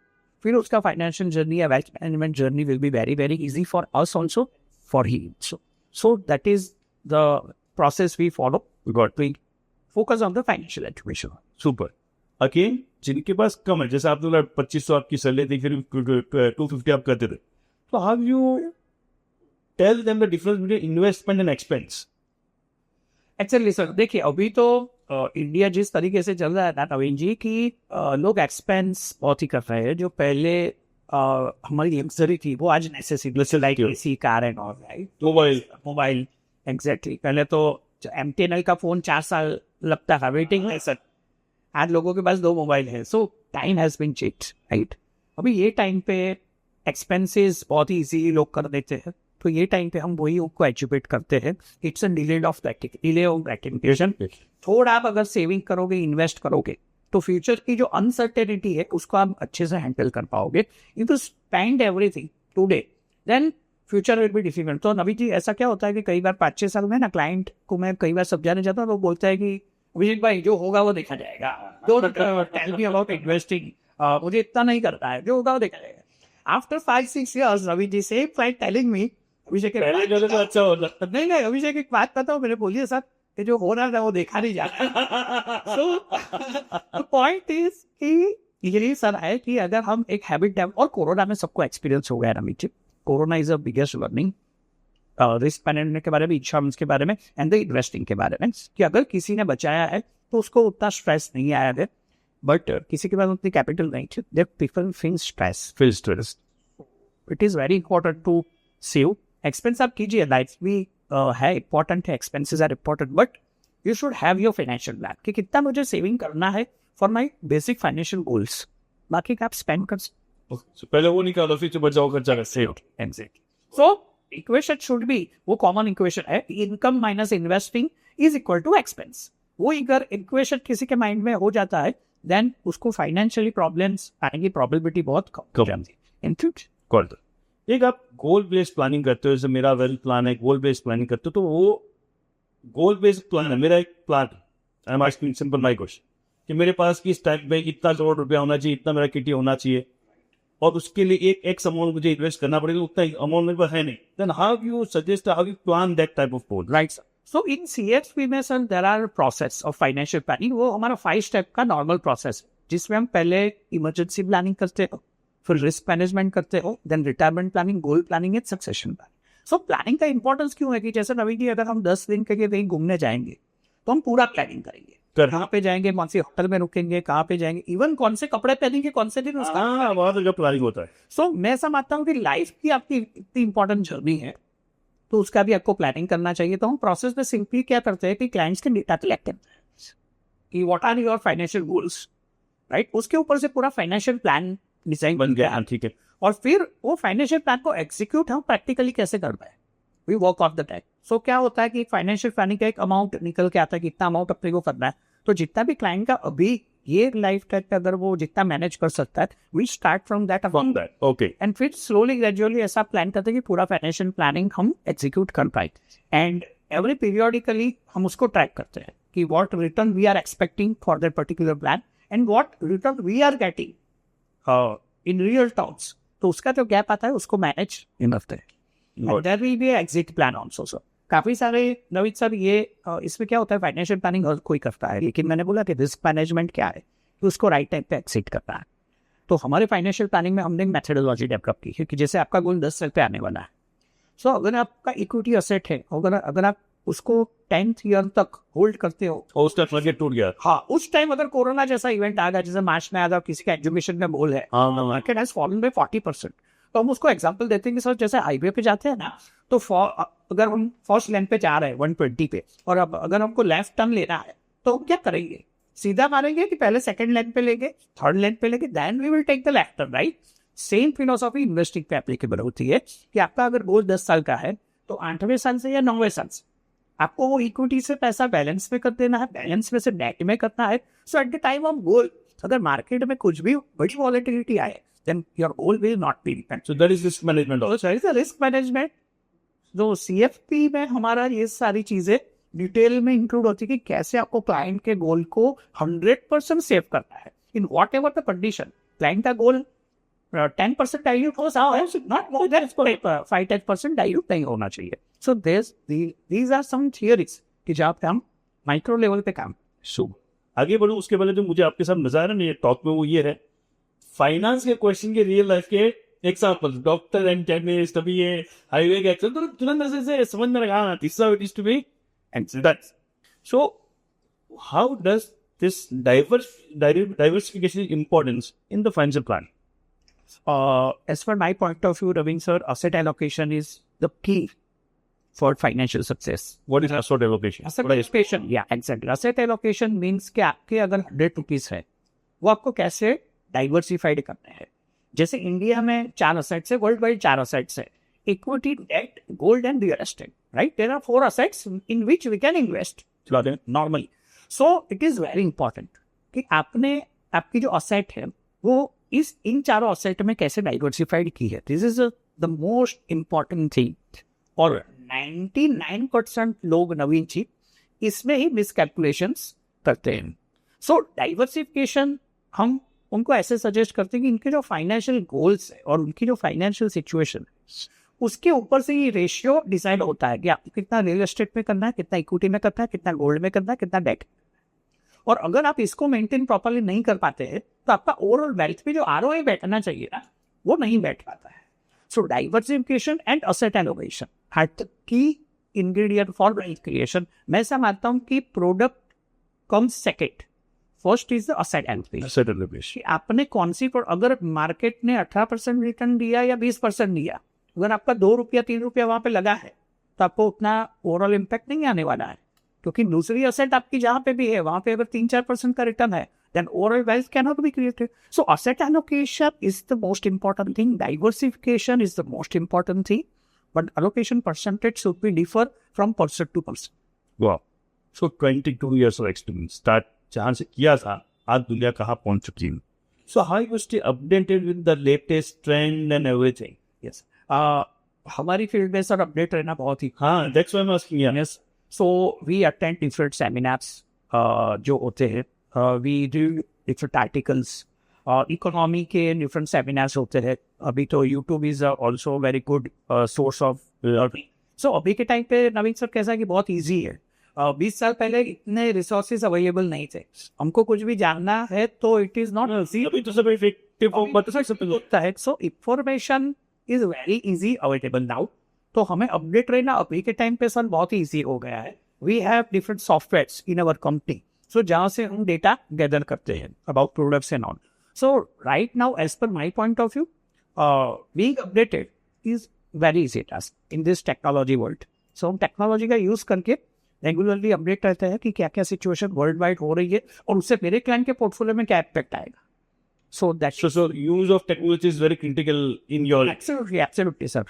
फिर उसका फाइनेंशियल जर्नी या wealth management journey will be very very easy for us also, for he also. So that is the process we follow. We got We focus on the financial education. Super. Again जिनके पास कम है, जैसे आपने बोला 2500 आपकी salary थी, फिर 250 आप करते थे, तो how you tell them the difference between investment and expense. Actually sir देखिए अभी तो इंडिया जिस तरीके से चल रहा है ना नवीन जी की लोग एक्सपेंस बहुत ही कर रहे हैं. जो पहले हमारी लग्जरी थी वो आज necessity like AC car and all right. Mobile exactly. पहले तो MTNL का फोन 4 साल लगता था वेटिंग है सर. आज लोगों के पास 2 मोबाइल है. So time has been changed right. अभी ये टाइम पे एक्सपेंसेस बहुत ही इजीली लोग कर देते हैं. तो ये टाइम पे हम वही उनको एजुकेट करते हैं. It's a delay of gratification. थोड़ा आप अगर सेविंग करोगे इन्वेस्ट करोगे तो फ्यूचर की जो अनसर्टेनिटी है उसको आप अच्छे से हैंडल कर पाओगे. If you spend everything today then future will be difficult. तो नवी जी ऐसा क्या होता है कि कई बार 5-6 साल में ना क्लाइंट को मैं कई बार समझाने जाता हूँ. वो बोलता है कि अभिषेक भाई जो होगा वो देखा जाएगा. Don't tell me about investing. मुझे इतना नहीं करता है. जो होगा वो देखा जाएगा. आफ्टर 5-6 years रवि जी से क्लाइंट टेलिंग मी अभिषेक अच्छा होता. नहीं अभिषेक एक बात बताओ. मैंने बोलिए सर ये जो हो रहा था वो देखा नहीं जाता. सो पॉइंट इज कि यही सर है कि अगर हम एक हैबिट और कोरोना में सबको एक्सपीरियंस हो गया Ramit ji. Corona is a biggest learning. Risk management के बारे में, इंश्योरेंस के बारे में एंड द इन्वेस्टिंग के बारे में कि अगर किसी ने बचाया है तो उसको उतना स्ट्रेस नहीं आया है. बट किसी के पास उतनी कैपिटल नहीं थी. There people feel stress. It is very important to save. Expense आप कीजिए. लाइफ भी है इंपॉर्टेंट है. Expenses are important but you should have your financial plan कि कितना मुझे सेविंग करना है for my basic financial goals. बाकी का आप स्पेंड कर So, पहले वो निकालो फिर बचाओ खर्चा कैसे हो. सो इक्वेशन शुड बी वो कॉमन इक्वेशन है. Income minus investing is equal to expense. वो अगर इक्वेशन किसी के माइंड में हो जाता है देन उसको फाइनेंशियली प्रॉब्लम्स आने की प्रोबेबिलिटी बहुत कम हो जाती है इन फ्यूचर. एक आप गोल बेस्ड प्लानिंग करते हो. जैसे मेरा वेल्थ प्लान है, गोल बेस्ड प्लानिंग करते हो. तो वो गोल बेस्ड प्लान है. मेरा एक प्लान है. आई am asking simple my question कि मेरे पास किस टाइम पे इतना करोड़ रुपया होना चाहिए, इतना मेरा किटी होना चाहिए और उसके लिए एक अमाउंट मुझे इन्वेस्ट करना पड़ेगा. उतना अमाउंट मेरे पास है नहीं. Then how you suggest, how you plan that type of goal. Right sir. So in CFP में sir there are process of financial planning. वो हमारा 5 स्टेप का नॉर्मल प्रोसेस है जिसमें हम पहले इमरजेंसी प्लानिंग करते हो, फिर रिस्क मैनेजमेंट करते हो, then retirement planning, goal planning and succession planning. So planning का इंपॉर्टेंस क्यों है कि जैसे रवि जी अगर हम 10 दिन के लिए कहीं घूमने जाएंगे तो हम पूरा प्लानिंग करेंगे. कहाँ पे जाएंगे, कौन सी होटल में रुकेंगे, कहाँ पे जाएंगे, इवन कौन से कपड़े पहनेंगे, कौन से दिन उसका. वहाँ तो जब प्लानिंग होता है. सो मैं ऐसा मानता हूँ कि लाइफ की आपकी इतनी इंपॉर्टेंट जर्नी है तो उसका भी आपको प्लानिंग करना चाहिए. तो हम प्रोसेस में सिंपली क्या करते हैं कि क्लाइंट्स के डेटा कलेक्ट करते हैं कि what are your financial goals right. उसके ऊपर से पूरा फाइनेंशियल प्लान डिजाइन बन गया. ठीक है. और फिर वो फाइनेंशियल प्लान को एग्जीक्यूट हम प्रैक्टिकली कैसे करना है. We work of the time. So क्या होता है कि फाइनेंशियल प्लानिंग का एक अमाउंट निकल के आता है कि इतना अमाउंट अपने को करना है. तो जितना भी क्लाइंट का अभी ये लाइफ टाइम पे अगर वो जितना मैनेज कर सकता है we start from that amount. Okay. And फिर स्लोली ग्रेजुअली ऐसा प्लान करते हैं कि पूरा फाइनेंशियल प्लानिंग हम एग्जीक्यूट कर पाए. एंड एवरी पीरियोडिकली हम उसको ट्रैक करते हैं कि what return we are expecting for that particular plan and what return we are getting in real terms. तो उसका जो गैप आता है उसको मैनेज करते हैं. There will be exit plan also. So काफी सारे नवीन सर ये इसमें क्या होता है फाइनेंशियल प्लानिंग हर कोई करता है लेकिन मैंने बोला कि रिस्क मैनेजमेंट क्या है तो उसको राइट टाइम पे एक्सिट करना है. तो हमारे फाइनेंशियल प्लानिंग में हमने मेथोडोलॉजी डेवलप की है कि जैसे आपका गोल 10 साल पे आने वाला है. सो अगर आपका इक्विटी एसेट है अगर आप उसको 10th ईयर तक होल्ड करते हो और उसका टारगेट टूट गया. हाँ उस टाइम अगर कोरोना जैसा इवेंट आ गया जैसे मार्च में आया था किसी का एजुकेशन में गोल है मार्केट हैज फॉलन बाय 40%. तो हम उसको एग्जांपल देते हैं कि सर जैसे हाईवे पे जाते हैं ना तो अगर हम फर्स्ट लेन पे जा रहे हैं 120 पे और अब अगर हमको लेफ्ट टर्न लेना है तो हम क्या करेंगे. सीधा मारेंगे कि पहले सेकंड लेन पे लेंगे, थर्ड लेन पे लेंगे, then we will take the left turn right. Same philosophy investing पे एप्लीकेबल होती है कि आपका अगर गोल 10 साल का है तो 8वें साल से या 9वें साल से आपको वो इक्विटी से पैसा बैलेंस में कर देना है, बैलेंस में से डेट में करना है. So at the time of goal अगर मार्केट में कुछ भी बड़ी वॉलेटिलिटी आए then your goal will not be met. So that is risk management also. So that is the risk management. जो CFP में हमारा ये सारी चीजें डिटेल में इंक्लूड होती है कि कैसे आपको क्लाइंट के गोल को 100% सेव करना है in what ever the condition. Client का गोल 10% डाइल्यूट हो नॉट मोर देन 5-10% डाइल्यूट नहीं होना चाहिए. सो these are some theories कि जहाँ पे हम माइक्रो लेवल पे काम. So आगे बढ़ूँ उसके पहले जो मुझे आपके साथ मजा आ रहा है ना ये टॉक में वो ये है फाइनेंस के क्वेश्चन के रियल लाइफ के एग्जाम्पल डॉक्टर एंड केमिस्ट, अभी ये हाईवे का एक्सीडेंट, तो तुरंत ऐसे समझ में लगा this how it is to be accident. So how does this diversification importance in the financial plan? As per my point of view, Ravin sir, asset allocation is the key for financial success. What is asset allocation? Asset allocation, yeah, exactly. Asset allocation means कि आपके अगर 100 rupees है, वो आपको कैसे diversified करना है. जैसे इंडिया में 4 असेट्स है, वर्ल्ड वाइड 4 असेट्स है, equity, debt, gold and real estate, right? There are 4 assets in which we can invest normally. So it is very important कि आपने आपकी जो असेट है वो इन चारों असेट में कैसे डाइवर्सिफाइड की है. This is the most important thing. और 99% लोग, नवीन जी, इसमें ही मिसकैलकुलेशंस करते हैं. सो डाइवर्सिफिकेशन हम उनको ऐसे सजेस्ट करते हैं कि इनके जो फाइनेंशियल गोल्स है और उनकी जो फाइनेंशियल सिचुएशन है उसके ऊपर से ये रेशियो डिसाइड होता है कि आपको कितना रियल एस्टेट में करना है, कितना इक्विटी में करना है, कितना गोल्ड में करना है, कितना डेट. और अगर आप इसको मेंटेन प्रॉपर्ली नहीं कर पाते हैं तो आपका ओवरऑल वेल्थ पे जो आरओआई बैठना चाहिए ना, वो नहीं बैठ पाता है. So diversification and asset allocation are the key ingredient for wealth creation. मैं ऐसा मानता हूँ कि product comes second, first is the asset allocation. आपने कौन सी, अगर मार्केट ने 18% रिटर्न दिया या 20% दिया, अगर आपका 2 रुपया 3 रुपया वहां पे लगा है तो आपको उतना ओवरऑल इम्पैक्ट नहीं आने वाला है, क्योंकि दूसरी असेट आपकी जहां पे भी है वहां पे अगर 3-4% का रिटर्न है, then overall wealth can not be created. So asset allocation is the most important thing, diversification is the most important thing, but allocation percentage should be differ from person to person. वाह. So 22 years of experience, start जहां से किया था, आज दुनिया कहाँ पहुंच चुकी है. So how you stay updated with the latest trend and everything? Yes, हमारी फील्ड में सर अपडेट रहना बहुत ही. हाँ, that's why I am asking. Yes, so we attend different seminars जो होते हैं, we do different articles, economy के डिफरेंट सेमिनार्स होते हैं. अभी तो YouTube is also very good source of learning. So अभी के टाइम पे नवीन सर कैसा है कि बहुत ईजी है. 20 साल पहले इतने रिसोर्सेज अवेलेबल नहीं थे. हमको कुछ भी जानना है तो इट इज नॉट इजी. अभी तो सब इफेक्टिव होता है. सो information is very easy available now. तो हमें अपडेट रहना अभी के टाइम पे सर बहुत ही इजी हो गया है. We have different softwares in our company, so जहाँ से हम डेटा गैदर करते हैं about products and all. So right now as per my point of view, being updated is very easy task in this technology world. So हम technology का use करके regularly update रहते हैं कि क्या क्या सिचुएशन वर्ल्ड वाइड हो रही है और उससे मेरे क्लाइंट के पोर्टफोलियो में क्या इम्पैक्ट आएगा. So that's so use of technology is very critical in your absolutely sir.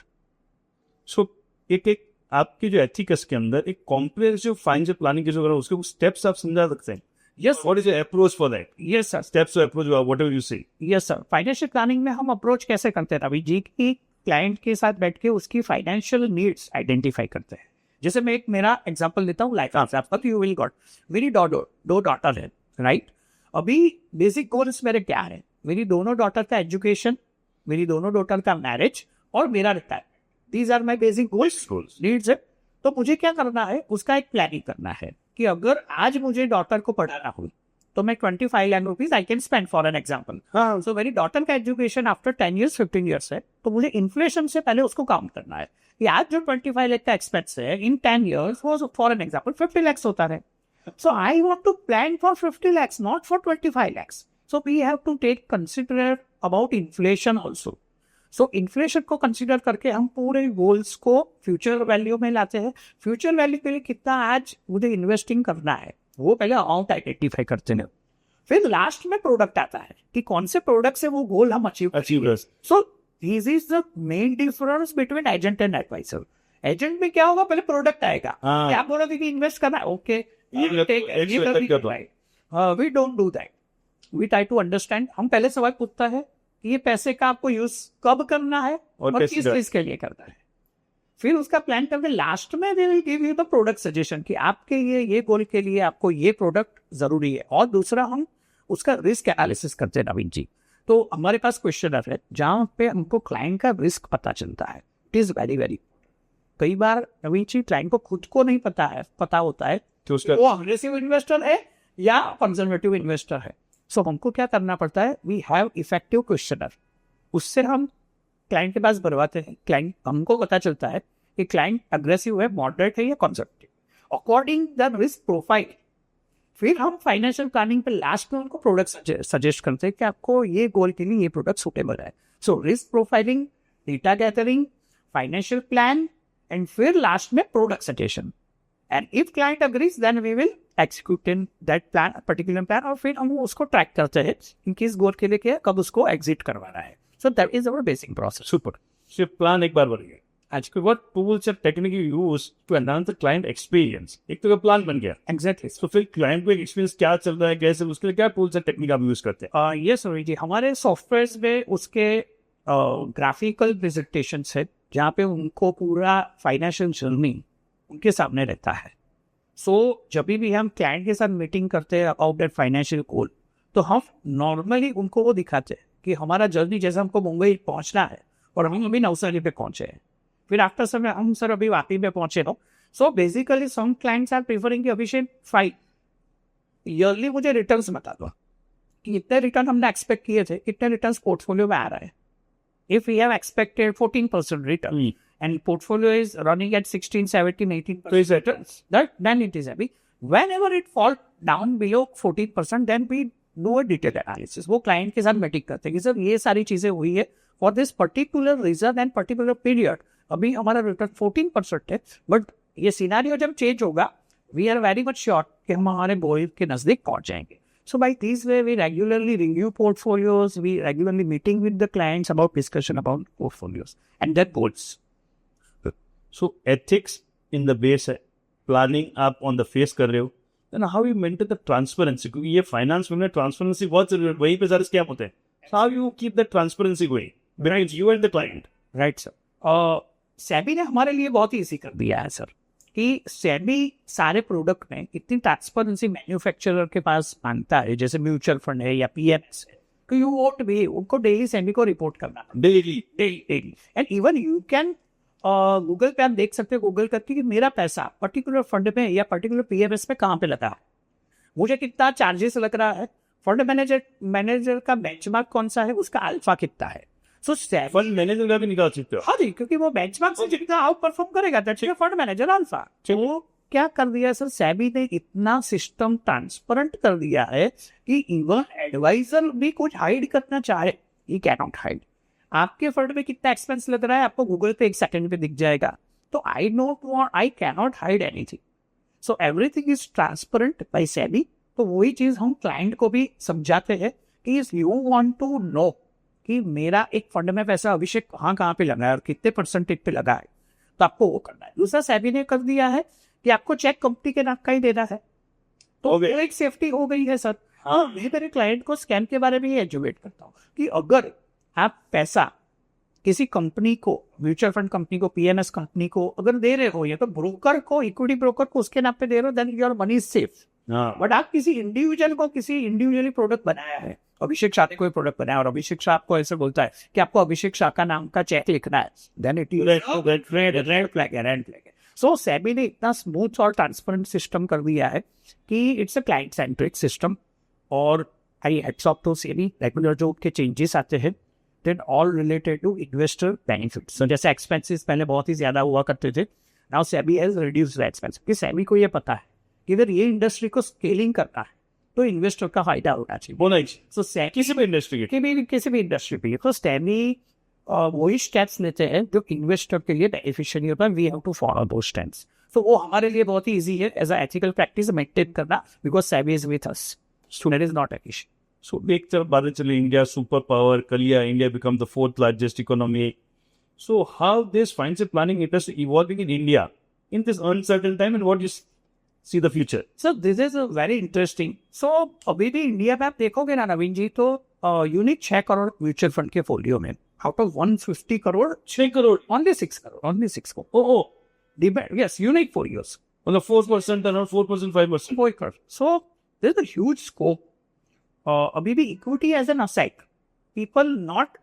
So एक आपके जो एथिक्स के अंदर एक कॉम्प्रिहेंसिव फाइनेंशियल प्लानिंग के जो अगर उसके स्टेप्स आप समझा सकते हैं. Yes, what is your approach for that? Yes sir, steps or approach whatever you say. Yes sir, financial planning में हम अप्रोच कैसे करते हैं अभी जी की क्लाइंट के साथ बैठ के उसकी फाइनेंशियल नीड्स आइडेंटिफाई करते हैं. जैसे मैं एक मेरा एग्जांपल लेता हूँ, life example. You will got मेरी दो डॉटर है, राइट? अभी बेसिक गोल्स मेरे क्या है? मेरी दोनों डॉटर का एजुकेशन, मेरी दोनों डॉटर का मैरिज और मेरा retirement. These are my basic goals, needs है. तो मुझे क्या करना है, उसका एक प्लानिंग करना है कि अगर आज मुझे डॉटर को पढ़ाना हो तो मैं 25 lakh rupees I can spend for an example. So मेरी डॉटर का एजुकेशन आफ्टर 10 years 15 years है, तो मुझे इन्फ्लेशन से पहले उसको काउंट करना है कि आज जो 25 लाख का एक्सपेंस है इन 10 years वो फॉर एन एग्जाम्पल 50 lakhs होता है. So I want to plan for 50 lakhs, not for 25 lakhs. So we have to take consider about inflation also. So inflation को consider करके हम पूरे goals को future value में लाते हैं. Future value के लिए कितना आज मुझे investing करना है, वो पहले अमाउंट आइडेंटिफाई करते हैं. फिर लास्ट में प्रोडक्ट आता है कि कौन से प्रोडक्ट से वो गोल हम अचीव करेंगे. So this is the main difference between agent and advisor. Agent में क्या होगा, पहले प्रोडक्ट आएगा, क्या बोलोगे कि इन्वेस्ट करना है, okay we don't do that. We try to understand. हम पहले सवाल पूछता है कि ये पैसे का आपको यूज कब करना है और किस चीज के लिए करना है. फिर उसका प्लान करके लास्ट में they will give you the product suggestion कि आपके ये गोल के लिए आपको ये प्रोडक्ट जरूरी है. और दूसरा हम उसका रिस्क एनालिसिस करते हैं नवीन जी. तो हमारे पास क्वेश्चनर है जहाँ पे हमको क्लाइंट का रिस्क पता चलता है. It is very very. कई बार नवीन जी क्लाइंट को खुद को नहीं पता होता है तो वो अग्रेसिव इन्वेस्टर है या कंजर्वेटिव इन्वेस्टर है. सो हमको क्या करना पड़ता है, वी हैव इफेक्टिव क्वेश्चनर. उससे हम क्लाइंट के पास भरवाते हैं, क्लाइंट हमको पता चलता है कि क्लाइंट अग्रेसिव है, मॉडरेट है या conservative, according the risk profile फिर हम फाइनेंशियल प्लानिंग पे लास्ट में उनको प्रोडक्ट सजेस्ट करते हैं कि आपको ये गोल के लिए ये प्रोडक्ट सूटेबल है. So risk profiling, data gathering, financial plan and फिर लास्ट में product suggestion. And if client agrees then we will execute in that plan, particular plan, और फिर हम उसको ट्रैक करते हैं इनकेस गोल के लिए क्या कब उसको एग्जिट करवाना है. सो that is our basic process. Super. So plan एक बार बन गया. Actually, what tools are technically used to enhance the client experience? एक तो प्लान बन गया. एग्जैक्टली. तो फिर क्लाइंट को एक्सपीरियंस क्या चल रहा है, कैसे, उसके लिए क्या टूल्स और टेक्निक आप यूज करते हैं? ये सॉरी जी, हमारे सॉफ्टवेयर में उसके ग्राफिकल प्रेजेंटेशन है जहाँ पे उनको पूरा फाइनेंशियल जर्नी उनके सामने रहता है. सो जब भी हम क्लाइंट के साथ मीटिंग करते हैं अबाउट दैट फाइनेंशियल गोल, तो हम नॉर्मली उनको वो दिखाते हैं कि हमारा जर्नी जैसे हमको मुंबई पहुंचना है और हम अभी नवसारी पे पहुंचे हैं, फिर आफ्टर समय हम सर अभी वापी पे पहुंचे हो. So basically some clients are preferring कि अभिषेक फाइन ईयरली मुझे रिटर्न्स बता दो कि इतने रिटर्न हमने एक्सपेक्ट किए थे, कितने रिटर्न्स पोर्टफोलियो में आ रहा है. If we have expected 14% return and portfolio is running at 16, 17, 18%, So is returns. then it is heavy. Whenever it falls down below 14%, then we do a detailed analysis. वो client के साथ meeting करते हैं कि sir ये सारी चीजें हुई है for this particular reason and particular period. अभी हमारा रिटर्न 14% है, बट ये सिनारियो जब चेंज होगा we are very much sure कि हम हमारे गोल के नजदीक पहुंच जाएंगे. So by this way, we regularly review portfolios. We regularly meeting with the clients about discussion about portfolios and their goals. So ethics in the base है, planning आप on the face कर रहे हो. Then how you maintain the transparency? क्योंकि ये finance में transparency बहुत जरूरी है, वहीं पे सारे स्कैम होते हैं. So how you keep the transparency going between you and the client? Right, sir. SEBI ने हमारे लिए बहुत ही ईजी कर दिया है सर कि सेबी सारे प्रोडक्ट में इतनी ट्रांसपेरेंसी मैन्युफैक्चरर के पास मांगता है, जैसे म्यूचुअल फंड है या पीएमएस है, तो यू वोट भी उनको डेली सेबी को रिपोर्ट करना Daily. Daily. And even you can Google पे आप देख सकते हो, गूगल करके कि मेरा पैसा पर्टिकुलर फंड में या पर्टिकुलर पीएमएस में कहाँ पे लगा है, मुझे कितना चार्जेस लग रहा है, फंड मैनेजर का बेंचमार्क कौन सा है, उसका अल्फा कितना है. सो फंड मैनेजर का भी निकाल सकते हो. हाँ जी, क्योंकि वो बेंचमार्क से जितना आउट परफॉर्म करेगा that's your fund manager alpha. तो क्या कर दिया सर, सेबी ने इतना सिस्टम ट्रांसपेरेंट कर दिया है कि इवन एडवाइजर भी कुछ हाइड करना चाहे, ही कैन नॉट हाइड. आपके फंड में कितना एक्सपेंस लग रहा है आपको गूगल पे 1 सेकंड पे दिख जाएगा. तो I can not hide anything. So everything is transparent by SEBI. तो वही चीज हम क्लाइंट को भी समझाते हैं कि if you want to know कि मेरा एक फंड में पैसा अभिषेक कहाँ पे लगा है और कितने परसेंटेज पे लगा है, तो आपको वो करना है. दूसरा सेबी ने कर दिया है कि आपको चेक कंपनी के नाम का ही देना है, तो Okay. वो एक सेफ्टी हो गई है सर. हाँ, मैं मेरे क्लाइंट को स्कैम के बारे में ही एजुकेट करता हूँ कि अगर आप पैसा किसी कंपनी को, म्यूचुअल फंड कंपनी को, पीएमएस कंपनी को अगर दे रहे हो, या तो ब्रोकर को, इक्विटी ब्रोकर को उसके नाम पे दे रहे हो, then your money is safe. हाँ. बट आप किसी इंडिविजुअल को किसी इंडिविजुअली प्रोडक्ट बनाया है, अभिषेक शाह ने कोई प्रोडक्ट बनाया और अभिषेक शाह आपको ऐसे बोलता है कि आपको अभिषेक शाह का नाम का चेक लिखना है, then it is red flag है. सो सेबी ने इतना स्मूथ और ट्रांसपेरेंट सिस्टम कर दिया है कि it's a client centric system. और I hats off to SEBI regular जो उनके चेंजेस आते हैं then all related to investor benefit. So जैसे एक्सपेंसेस पहले बहुत ही ज्यादा हुआ करते थे, now SEBI has reduced the expense. कि सेबी को ये पता है कि अगर ये इंडस्ट्री को स्केलिंग करना है तो इन्वेस्टर का फायदा होना चाहिए. होना ही. सो किसी भी इंडस्ट्री के किसी भी इंडस्ट्री पे तो सेबी वही स्टेप्स लेते हैं जो इन्वेस्टर के लिए बेनिफिशियल होता है. वी हैव टू फॉलो दो स्टेप्स. तो वो हमारे लिए बहुत ही इजी है as a ethical practice maintain करना, because SEBI is with us. So that is not an issue. So एक तरफ बातें चली, इंडिया सुपर पावर, कलिया India become the 4th largest economy. So how this financial planning industry evolving in India in this uncertain time, and what you see the future? So this is a very interesting. So अभी भी India में आप देखोगे ना नवीन जी, तो unique 6 crore mutual fund के folio में out of 150 crore 6 crore only 6 crore only 6 को Oh, depend. Yes, unique folios मतलब 4%, around 4%, 5%. कोई कर. So there is a huge scope. अभी भी equity as an asset, people not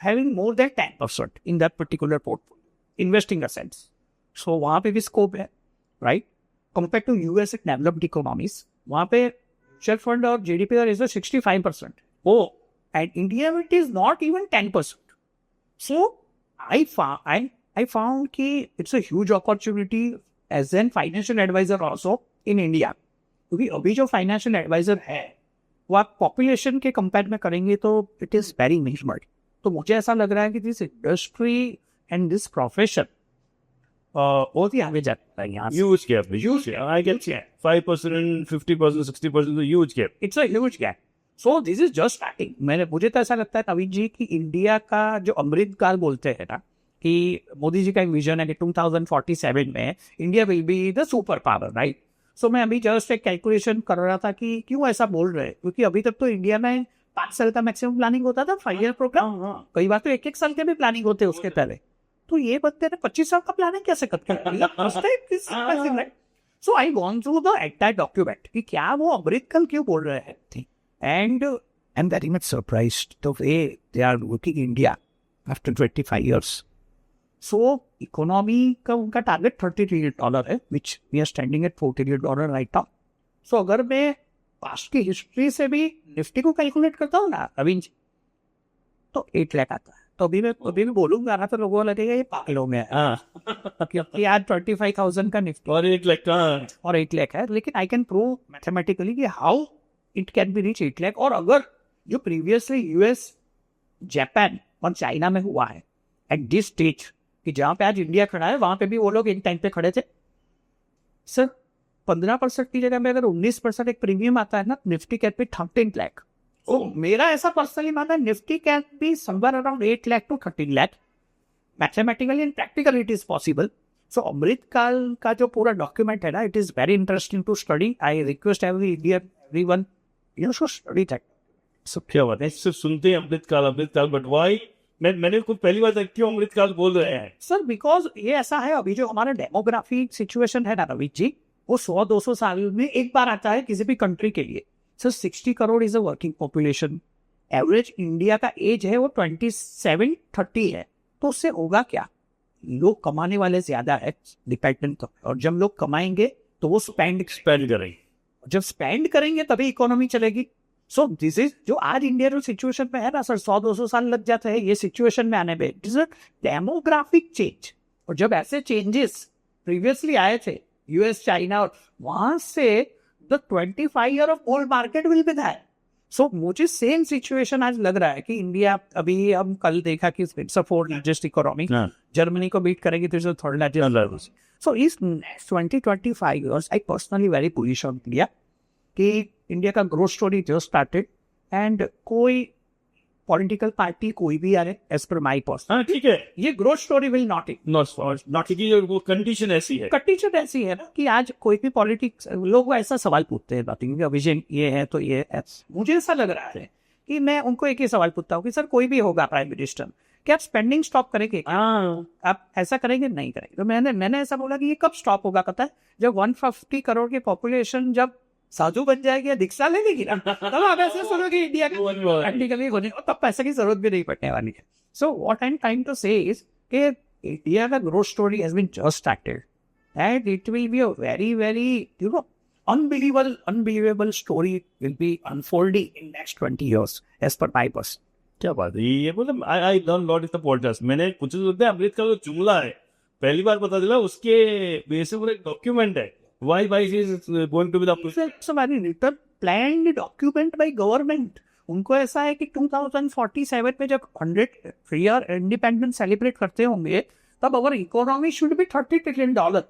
having more than 10% in that particular portfolio investing assets. So वहाँ पे भी scope है, right. Compare to US developed economies, वहाँ पे म्यूचुअल फंड और GDP is 65%. Oh, and India it is not even 10%. So I found कि it's a huge opportunity as an financial advisor also in India. क्योंकि अभी जो financial adviser है वो आप पॉपुलेशन के कंपेयर में करेंगे तो इट इज वेरी मिनिमल. तो मुझे ऐसा लग रहा है कि this industry and this profession बहुत ही आगे जाता है यहाँ से. Huge gap. Huge gap. I get 5%, 50%, 60% is a huge gap. It's a huge gap. So this is just starting. मुझे तो ऐसा लगता है नवीन जी कि इंडिया का जो अमृत काल बोलते हैं ना कि मोदी जी का एक विजन है कि 2047 में India will be the super power, right. So मैं अभी जस्ट एक कैलकुलेशन कर रहा था कि क्यों ऐसा बोल रहे हैं, क्योंकि अभी तक तो इंडिया में 5 साल का मैक्सिमम प्लानिंग होता था, 5 ईयर प्रोग्राम. कई बार तो 1-1 साल के भी प्लानिंग होते हैं उसके पहले. तो ये बंदे ने 25 साल का प्लानिंग कैसे करते? So I gone through the entire document कि क्या वो अमृतकाल क्यों बोल रहे हैं, and I'm very much surprised the way they are looking India after 25 years. So economy का उनका टारगेट $30 trillion है, which we are standing at $4 trillion right now. So अगर मैं पास्ट की हिस्ट्री से भी निफ्टी को कैलकुलेट करता हूँ ना अभी तो 8 लाख आता है. तो अभी मैं बोलूंगा ना तो लोगों को लगेगा ये पागल हो गया क्योंकि आज 25,000 का निफ्टी और 1 लाख का और 8 लाख है. लेकिन आई कैन प्रूव मैथमेटिकली कि how it can be reach 8 lakh. और अगर जो प्रीवियसली यूएस, जापान और चाइना में हुआ है एट दिस स्टेज कि जहां पे आज इंडिया खड़ा है वहां पे भी वो लोग एक टाइम पे खड़े थे. सर 15% की जगह में अगर 19% एक प्रीमियम आता है ना, निफ्टी कैन बी 13 लाख. मेरा ऐसा पर्सनली मानना है Nifty can be somewhere around 8 lakh to 13 lakh. Mathematically and practically it is possible. So Amritkaal का जो पूरा डॉक्यूमेंट है ना, it is very interesting to study. I request everyone you should study that. सब क्या बात है, सिर्फ सुनते हैं अमृतकाल, बट व्हाई? मैंने कुछ पहली बार क्यों अमृतकाल बोल रहे हैं सर? बिकॉज ये ऐसा है, अभी जो हमारा डेमोग्राफिक सिचुएशन है ना रवि जी, वो 100-200 साल में एक बार आता है किसी भी कंट्री के लिए. Sir 60 crore is a working population. Average India का एज है वो 27-30 है. तो उससे होगा क्या? लोग कमाने वाले ज्यादा है, डिपेंडेंट. और जब लोग कमाएंगे तो वो स्पेंड करेंगे. जब स्पेंड करेंगे तभी इकोनॉमी चलेगी. सो दिस इज जो आज इंडिया जो सिचुएशन में है ना सर, 100-200 साल लग जाते हैं ये सिचुएशन में आने में. It is a demographic change. और जब ऐसे चेंजेस प्रीवियसली आए थे यूएस, चाइना, और वहां से the 25 year of gold market will be that. So मुझे सेम सिचुएशन आज लग रहा है कि इंडिया, अभी हम कल देखा कि it's a 4th largest economy, Germany को बीट करेगी तो इट्स अ 3rd लार्जेस्ट. सो इस next 20-25 years I personally very bullish on India कि इंडिया का growth story just started. And कोई पॉलिटिकल पार्टी कोई भी आ रहे, एज पर माई पर्सन, ठीक है, ये ग्रोथ स्टोरी विल नॉट क्योंकि वो कंडीशन ऐसी है. कंडीशन ऐसी है ना कि आज कोई भी पॉलिटिक्स लोग ऐसा सवाल पूछते हैं बात कि विजन ये है तो ये है. मुझे ऐसा लग रहा है कि मैं उनको एक ही सवाल पूछता हूँ कि सर कोई भी होगा प्राइम मिनिस्टर, क्या आप स्पेंडिंग स्टॉप करेंगे? आप ऐसा करेंगे? नहीं करेंगे. तो मैंने ऐसा बोला कि ये कब स्टॉप होगा पता है? जब 150 करोड़ की पॉपुलेशन जब साधु बन जाएगी या दीक्षा ले लेगी ना, तब आप ऐसे सुनोगे इंडिया प्रैक्टिकली होने, और तब पैसे की जरूरत भी नहीं पड़ने वाली है. So what I am trying to say is कि इंडिया का growth story has been just started and it will be a very very unbelievable story will be unfolding in next 20 years as per my person. क्या बात है ये, मतलब I learn lot in the podcast. मैंने कुछ अमृतकाल जो जुमला है पहली बार पता चला, उसके बेस पे पूरा एक डॉक्यूमेंट है. Why is going to be the It's a very written planned document by government. उनको ऐसा है कि 2047 में जब 100 year independence सेलिब्रेट करते होंगे तब our economy should be $30 trillion.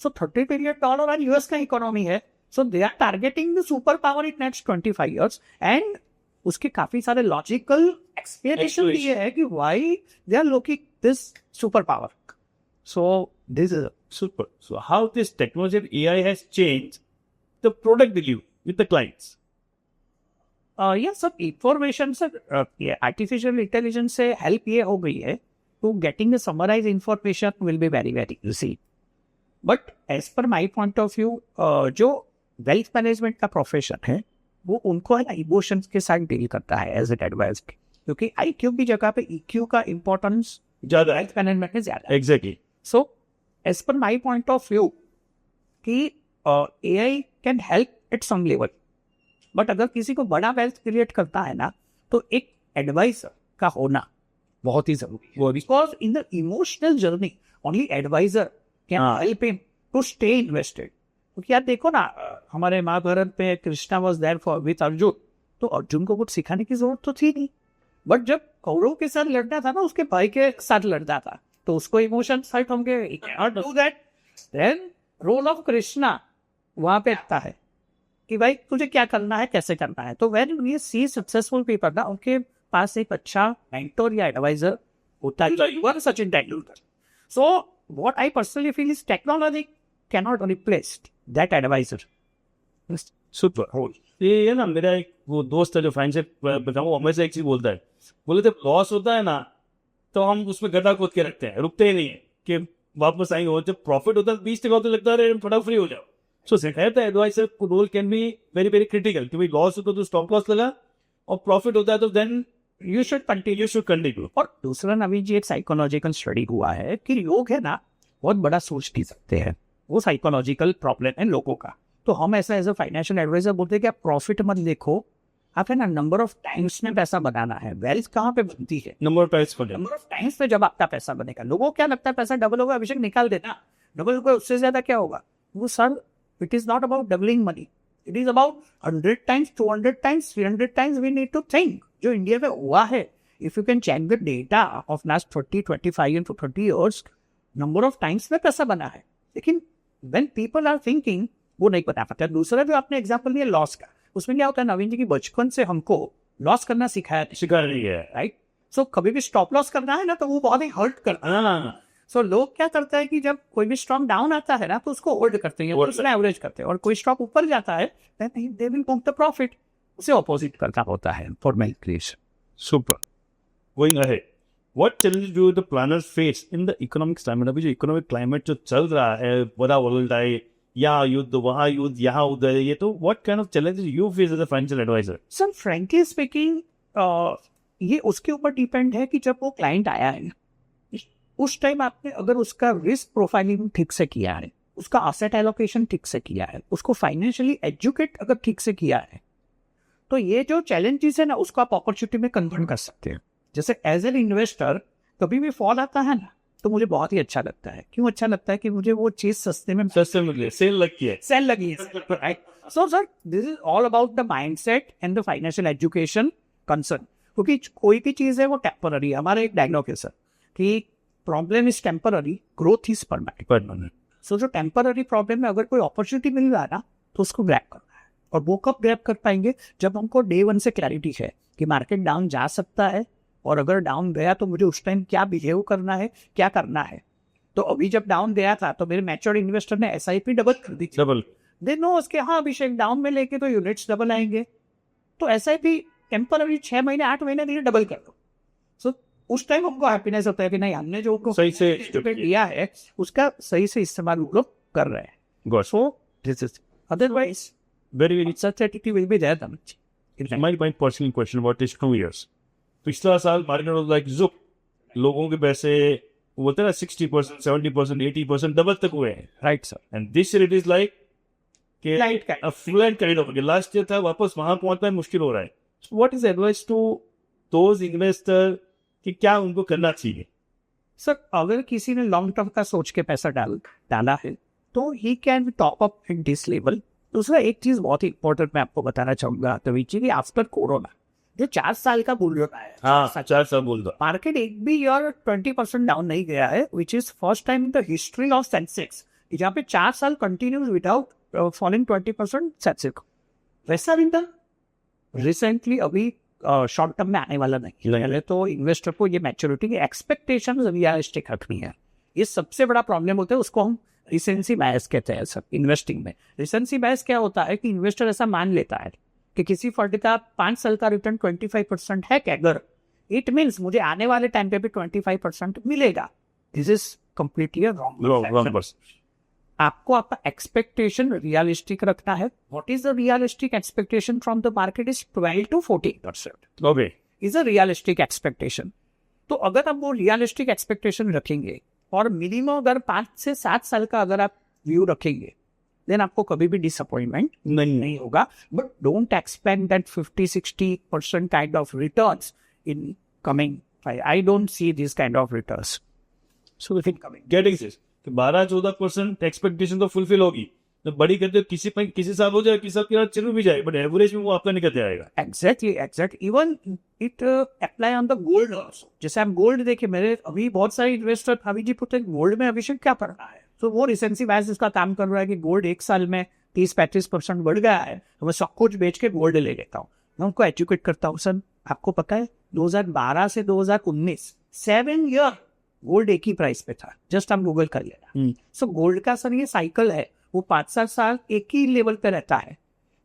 So $30 trillion और यूएस का इकोनॉमी है. So they are targeting the super power in next 25 years. And उसके काफी सारे लॉजिकल एक्सप्लेनेशन दिए है कि why they are looking this super power. So this is super. So how this technology and AI has changed the product delivery with the clients? Yes, sir. Information, sir. Artificial intelligence से help ये हो गई है to getting the summarized information will be very very easy. But as per my point of view, जो wealth management का profession है वो उनको है ना इमोशंस के साथ डील करता है एज एन एडवाइस, क्योंकि IQ की जगह पे EQ का इम्पोर्टेंस ज्यादा वेल्थ मैनेजमेंट में ज्यादा. Exactly. So as per my point of view कि AI can help at some level, but अगर किसी को बड़ा वेल्थ क्रिएट करता है ना तो एक एडवाइसर का होना बहुत ही जरूरी है वो because in the emotional journey only advisor can हाँ। Help him to stay invested. क्योंकि यार देखो ना, हमारे महाभारत में Krishna was there for with Arjun, तो अर्जुन को कुछ सिखाने की जरूरत तो थी नहीं, बट जब कौरव के साथ लड़ना था ना, उसके भाई के साथ लड़ना था, तो उसको इमोशन हर्ट होंगे, he cannot do that. Then role of Krishna वहां पे आता है कि भाई तुझे क्या करना है, कैसे करना है। तो when we see successful people ना, उनके पास एक अच्छा मेंटर या एडवाइजर होता है, Sachin Tendulkar. So what I personally feel is technology cannot replace that advisor. Super. ये है ना, मेरा एक वो दोस्त है जो फाइनेंशियल बताऊँ, हमेशा एक चीज बोलता है, बोले जब लॉस होता है ना तो हम उसमें गड्ढा खोद के रखते हैं, रुकते ही नहीं है कि वापस आएंगे। और जब प्रॉफिट होता है 20% होता लगता है फटाफट फ्री हो जाओ। सो कहता है advisor role can be very very critical, कि भाई लॉस होता है तो स्टॉप लॉस लगा, और प्रॉफिट होता है तो देन यू शुड कंटिन्यू। और दूसरा नवीन जी, एक साइकोलॉजिकल स्टडी हुआ है कि लोग है ना बहुत बड़ा सोच नहीं सकते हैं, वो साइकोलॉजिकल प्रॉब्लम है लोगों का। तो हम ऐसा एज अ फाइनेंशियल एडवाइजर बोलते हैं कि आप प्रॉफिट मत देखो, आप है ना नंबर ऑफ टाइम्स में पैसा बनाना है। वेल्थ कहाँ पे बनती है? Number of times number of times पे जब आपका पैसा बनेगा। लोगों को क्या लगता है पैसा डबल होगा, अभिषेक निकाल देना, डबल होगा, उससे ज्यादा क्या होगा? वो sir, it is not about doubling money, it is about 100 times, 200 times, 300 times we need to think. जो इंडिया में हुआ है, if you can check the data of last 30, 25 to 30 years, number of times में पैसा बना है। लेकिन when people are thinking, वो नहीं बता पाता। दूसरा जो आपने एग्जांपल दिया लॉस का, उसमें क्या होता है नवीन जी की बचपन से हमको लॉस करना सिखाया रही है, राइट। सो कभी भी स्टॉप लॉस करना है ना तो वो बहुत ही हर्ट करता है। सो लोग क्या करते हैं कि जब कोई भी स्टॉक डाउन आता है ना तो उसको होल्ड करते हैं, उसमें एवरेज करते हैं, और कोई स्टॉक ऊपर जाता है they will book the profit. उसे ऑपोजिट करना होता है for my creation. Super. Going ahead, what challenges do the planners face in the economic climate? अभी जो इकोनॉमिक क्लाइमेट जो चल रहा है, बड़ा वोलेटाइल, यहाँ युद्ध वहाँ युद्ध यहाँ उधर, ये तो what kind of challenges you face as a financial advisor? Sir frankly speaking, ये उसके ऊपर डिपेंड है कि जब वो क्लाइंट आया है उस टाइम आपने अगर उसका रिस्क प्रोफाइलिंग ठीक से किया है, उसका एसेट एलोकेशन ठीक से किया है, उसको फाइनेंशियली एजुकेट अगर ठीक से किया है, तो ये जो चैलेंजेस है ना उसको आप अपॉर्चुनिटी में कन्वर्ट कर सकते हैं। जैसे एज एन इन्वेस्टर कभी भी फॉल आता है ना तो मुझे बहुत ही अच्छा लगता है। क्यों अच्छा लगता है? कि मुझे वो चीज सस्ते में सेल लगी है, right. So sir this is all about the mindset and the financial education concern. क्योंकि कोई भी चीज है वो टेम्पररी है। हमारा एक डायलॉग है सर कि problem is temporary, growth is permanent. So जो टेम्पररी प्रॉब्लम में अगर कोई अपॉर्चुनिटी मिल रहा है ना तो उसको ग्रैब करना है। और वो कब ग्रैब कर पाएंगे? जब हमको डे वन से क्लैरिटी है कि मार्केट डाउन जा सकता है, और अगर डाउन गया तो मुझे उस टाइम क्या बिहेव करना है, क्या करना है। तो अभी जब डाउन गया था तो मेरे मैच्योर इन्वेस्टर ने SIP डबल कर दी, दे नो उसके, हाँ अभिषेक डाउन में लेके तो यूनिट्स डबल आएंगे, तो SIP टेम्पररी 6 महीने 8 महीने के लिए डबल कर दो। सो उस टाइम हमको हैप्पीनेस होता है कि नहीं, हमने जो सही से दिया है उसका सही से इस्तेमाल हम लोग कर रहे हैं। सो this is, otherwise very uncertainty will be there. my personal question about this 2 years. पिछला साल मार्केट वाज लाइक जुप, लोगों के पैसे बोलते ना 60%, 70%, 80% डबल तक हुए हैं, right sir. And this year it is like flat kind of, last year था वापस वहां पहुंचना मुश्किल हो रहा है। What is advice to those investor कि क्या उनको करना चाहिए? सर अगर किसी ने लॉन्ग टर्म का सोच के पैसा डाला है तो he can top up in this level. दूसरा एक चीज बहुत ही इंपॉर्टेंट मैं आपको बताना चाहूंगा तभी कि आफ्टर कोरोना जो 4 साल का बोल रहा है, हाँ 4 साल बोल दो, मार्केट एक भी ईयर 20% डाउन नहीं गया है, which is first time in the history of Sensex, जहाँ पे 4 साल कंटिन्यूस विदाउट फॉलिंग 20% सेंसेक्स। वैसा भी था रिसेंटली अभी शॉर्ट टर्म में आने वाला नहीं है। तो इन्वेस्टर को ये मैच्योरिटी की एक्सपेक्टेशन रियलिस्टिक रखनी है। ये सबसे बड़ा प्रॉब्लम होता है, उसको हम रिसेंसी बायस कहते हैं सर इन्वेस्टिंग में। रिसेंसी बायस क्या होता है कि इन्वेस्टर ऐसा मान लेता है कि किसी फंड का 5 साल का रिटर्न 25% है कि अगर इट मीन्स मुझे आने वाले टाइम पे भी 25% मिलेगा। This is completely wrong. आपको आपका एक्सपेक्टेशन रियलिस्टिक रखना है। What is the realistic expectation from the market is 12 to 14%। Okay, is a realistic expectation. तो अगर आप वो रियलिस्टिक एक्सपेक्टेशन रखेंगे और मिनिमम अगर 5 से 7 साल का अगर आप व्यू रखेंगे, देन आपको कभी भी डिसअपॉइंटमेंट नहीं होगा। But don't expect that 50-60% kind of returns in coming I don't see this kind of returns. So if it coming. Getting this, 12-14% expectation तो फुलफिल होगी, तो बड़ी करते किसी साल हो जाए, किसी साल के चल भी जाए, बट एवरेज में वो आपका निकल आएगा. Exactly. Even it apply on the gold also. जैसे हम गोल्ड देखे, मेरे अभी बहुत सारे इन्वेस्टर अभी जी पूछते हैं गोल्ड में अभिषेक क्या पढ़ना है, तो वो रिसेंसी बैच इसका काम कर रहा है कि गोल्ड एक साल में 30-35% बढ़ गया है, तो मैं सब कुछ बेच के गोल्ड ले लेता हूँ. मैं उनको एजुकेट करता हूँ, सर आपको पता है 2012 से 2019 7 ईयर गोल्ड एक ही प्राइस पे था, जस्ट हम गूगल कर लेना. सो गोल्ड का सर ये साइकिल है, वो 5-7 साल एक ही लेवल पे रहता है.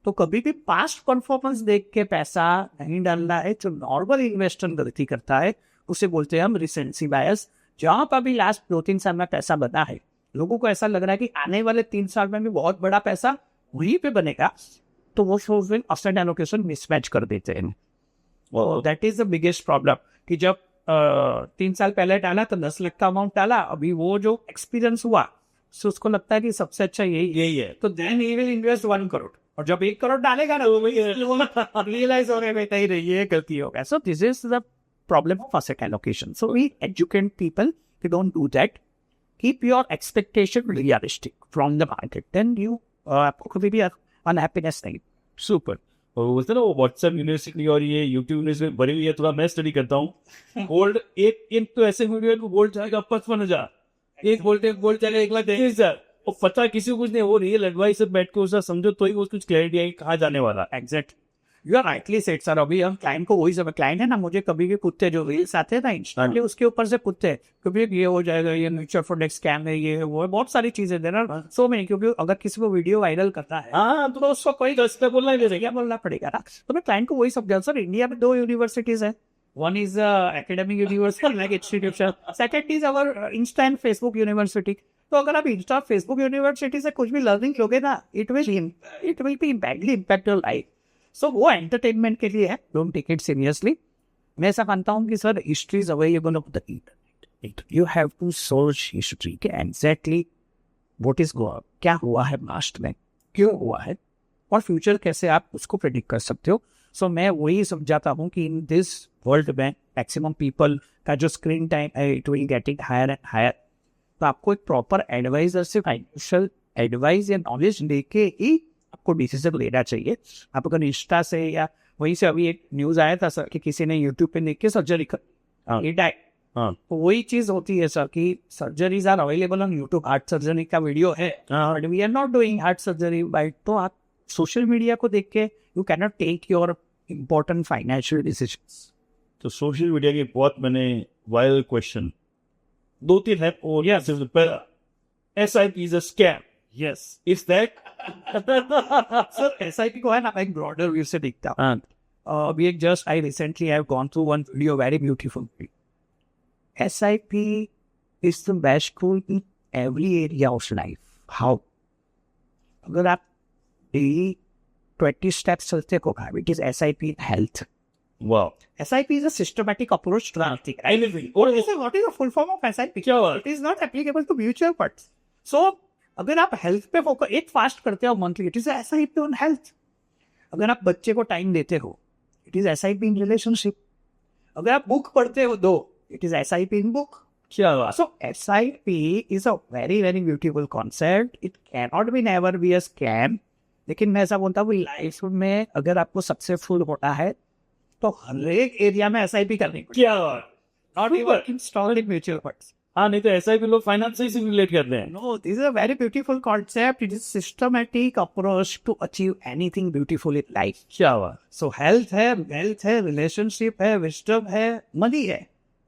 तो कभी भी पास्ट परफॉर्मेंस देख के पैसा नहीं डालना है. जो नॉर्मल इन्वेस्टर गलती करता है उसे बोलते हैं हम रिसेंसी बायस. जहां पर भी लास्ट 2-3 साल में पैसा बना है, लोगों को ऐसा लग रहा है कि आने वाले 3 साल में भी बहुत बड़ा पैसा वहीं पे बनेगा, तो वो असेट एलोकेशन मिसमैच कर देते हैं. That is the biggest problem कि जब 3 साल पहले डाला तो 10 लाख का अमाउंट डाला, अभी वो जो एक्सपीरियंस हुआ तो उसको लगता है कि सबसे अच्छा यही है, तो then he will invest 1 crore, और जब 1 करोड़ डालेगा ना वो रियलाइज होने में नहीं रही है गलती हो गया. So this is the problem of asset allocation. So we educate people कि don't do that. Keep your expectation realistic from the market, then you आपको कभी भी अनहैप्पीनेस नहीं. सुपर. और बोलते ना वो व्हाट्सएप यूनिवर्सिटी और ये यूट्यूब यूनिवर्सिटी भरी हुई है, थोड़ा मैं स्टडी करता हूँ. गोल्ड एक तो ऐसे वीडियो है, गोल्ड जाएगा 55,000, एक गोल्ड जाएगा 1,30,000, और पता किसी को कुछ नहीं. वो रियल एडवाइस से बैठ के उसका समझो तो ही वो कुछ क्लैरिटी आई कहाँ जाने वाला. Exact, you are rightly said sir. अभी हम क्लाइंट को वही सब, क्लाइंट है ना, मुझे कभी भी पूछते जो रील्स आते हैं ना इंस्टाग्राम, उसके ऊपर से पूछते हैं कभी ये हो जाएगा, ये म्यूचुअल फंड स्कैम है, ये वो है, बहुत सारी चीजें देना सो में. क्योंकि अगर किसी को वीडियो वायरल करता है तो उसको कोई रास्ते बोलना ही नहीं, क्या बोलना पड़ेगा ना. तो मैं क्लाइंट को वही समझा, सर इंडिया में 2 यूनिवर्सिटीज है. One is academic university like institution, second is our Insta and Facebook university. तो अगर आप इंस्टा फेसबुक यूनिवर्सिटी से कुछ भी लर्निंग लोगे ना, it will be badly impact your life. So वो एंटरटेनमेंट के लिए है, डोंट टेक इट सीरियसली. मैं ऐसा मानता हूँ कि sir history is available of the internet. You have to search history के एग्जैक्टली व्हाट इज गोइंग, क्या हुआ है पास्ट में, क्यों हुआ है, और फ्यूचर कैसे आप उसको प्रेडिक्ट कर सकते हो. सो मैं वही समझाता हूँ कि इन दिस वर्ल्ड में मैक्सिमम पीपल का जो स्क्रीन टाइम है it will getting higher and higher. तो आपको एक प्रॉपर एडवाइजर से फाइनेंशियल एडवाइस या नॉलेज लेके ही आपको डिसीजन लेना चाहिए. आप अगर इंस्टा से या वहीं से, अभी एक न्यूज आया था सर कि किसी ने यूट्यूब पे देख के सर्जरी कर, तो वही चीज होती है सर कि surgeries are available on YouTube. Heart surgery का वीडियो है, but we are not doing heart surgery bite. तो आप सोशल मीडिया को देख के you can not take your important financial decisions. तो सोशल मीडिया की बहुत मैंने वायरल क्वेश्चन 2-3 है. और SIP is a scam. Yes. Is that? Sir SIP को है ना, एक ब्रॉडर व्यू से देखता हूँ. अभी एक just I recently have gone through one video, very beautiful. SIP is the best tool in every area of life. How? अगर आप डेली 20 steps चलते हो, it is SIP in health. Wow. SIP is a systematic approach to anything. Anything. What is the full form of SIP? क्या हुआ? It is not applicable to mutual funds. So अगर आप health पे focus, एक fast करते हो monthly, it is SIP on health. अगर आप बच्चे को टाइम देते हो, it is SIP in relationship. अगर आप बुक पढ़ते हो दो, it is SIP in book. क्या हुआ? सो SIP is a very very beautiful concept. It can not be never be a scam. लेकिन मैं ऐसा बोलता हूँ लाइफ में अगर आपको सक्सेसफुल होना है तो हर एक एरिया में SIP करनी पड़ेगी. क्या हुआ? Not even installed in mutual funds. हाँ, नहीं तो SIP लोग फाइनेंस से रिलेट करते हैं. No, this is a very beautiful concept. It is systematic approach to achieve anything beautiful in life. क्या हुआ? So health है, wealth है, relationship है, wisdom है, money है.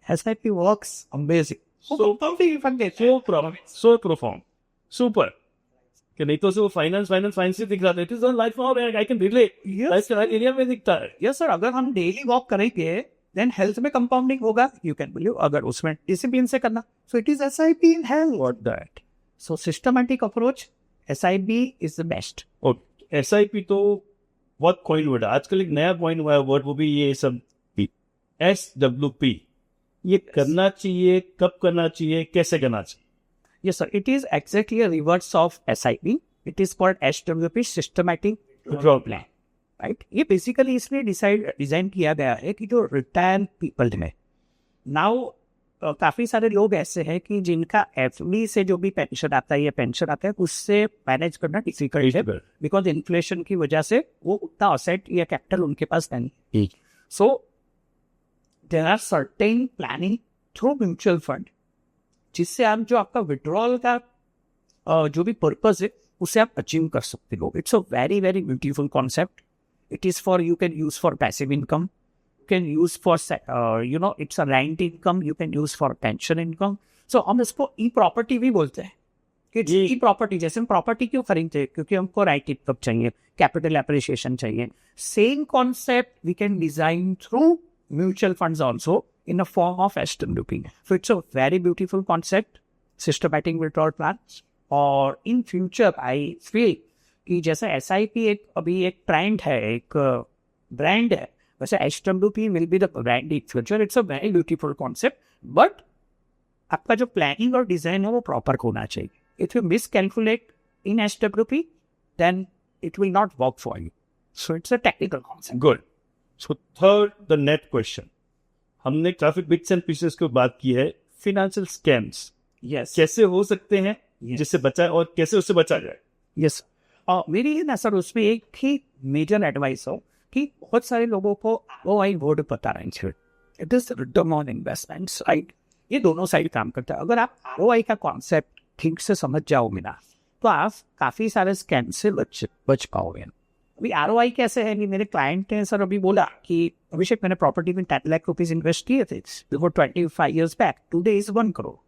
SIP works amazing. So profound. Super. कि नहीं तो सिर्फ फाइनेंस ही दिख रहा था. It is life now, I can relate. Life के हर एरिया में दिखता है. Yes sir, अगर हम डेली वॉक करेंगे देन हेल्थ में कंपाउंडिंग होगा. यू कैन बिलीव, अगर उसमें डिसिप्लिन से करना. सो it is SIP in health. What that? So systematic approach SIP is the best. Okay, SIP तो बहुत कॉइन वर्ड है आजकल. एक नया कॉइन हुआ है वर्ड, वो भी ये सब SWP. ये करना चाहिए, कब करना चाहिए, कैसे करना चाहिए? Yes, sir. It is exactly a reverse of SIP. It is called SWP, Systematic Withdrawal Plan. Right? ये बेसिकली इसलिए डिजाइन किया गया है कि जो रिटायर पीपल है नाउ काफी सारे लोग ऐसे हैं कि जिनका एफडी से जो भी पेंशन आता है या पेंशन आता है उससे मैनेज करना डिफिकल्ट है, बिकॉज इन्फ्लेशन की वजह से वो उतना असेट या कैपिटल उनके पास नहीं। So there are certain planning through mutual fund, जिससे आप जो आपका विड्रॉल का जो भी पर्पज है उसे आप अचीव कर सकते हो। It's a very very beautiful concept. It is for, you can use for passive income, can use for it's a rent income, you can use for pension income. So हम इसको ई property भी बोलते हैं कि ई property. जैसे हम property क्यों खरीदते हैं? क्योंकि हमको राइट इनकम चाहिए, कैपिटल एप्रिसिएशन चाहिए। Same concept we can design through mutual funds also in a form of SWP. So it's a very beautiful concept, systematic withdrawal plans. और in future I feel कि जैसा SIP एक अभी एक trend है, एक brand है, वैसे SWP will be the brand in future. It's a very beautiful concept, but आपका जो प्लानिंग और डिजाइन है वो प्रॉपर होना चाहिए. If you miscalculate in SWP, then it will not work for you. So it's a technical concept. Good. So third, the net question. हमने काफी bits and pieces की बात की है, फिनेंशियल स्कैम्स Yes. कैसे हो सकते हैं Yes. जिससे बचा और कैसे उससे बचा जाए. Yes. मेरी ना सर उसमें एक ही मेजर एडवाइस हो कि बहुत सारे लोगों को ROI वर्ड पता नहीं है. It is return on investments, right? ये दोनों साइड काम करता है. अगर आप ROI का कॉन्सेप्ट ठीक से समझ जाओगे ना तो आप काफी सारे स्कैम से बच पाओगे. अभी ROI कैसे है कि मेरे क्लाइंट ने सर अभी बोला कि अभिषेक मैंने प्रॉपर्टी में 10 लाख रुपीज इन्वेस्ट किए थे before 25 years back, today is 1 crore.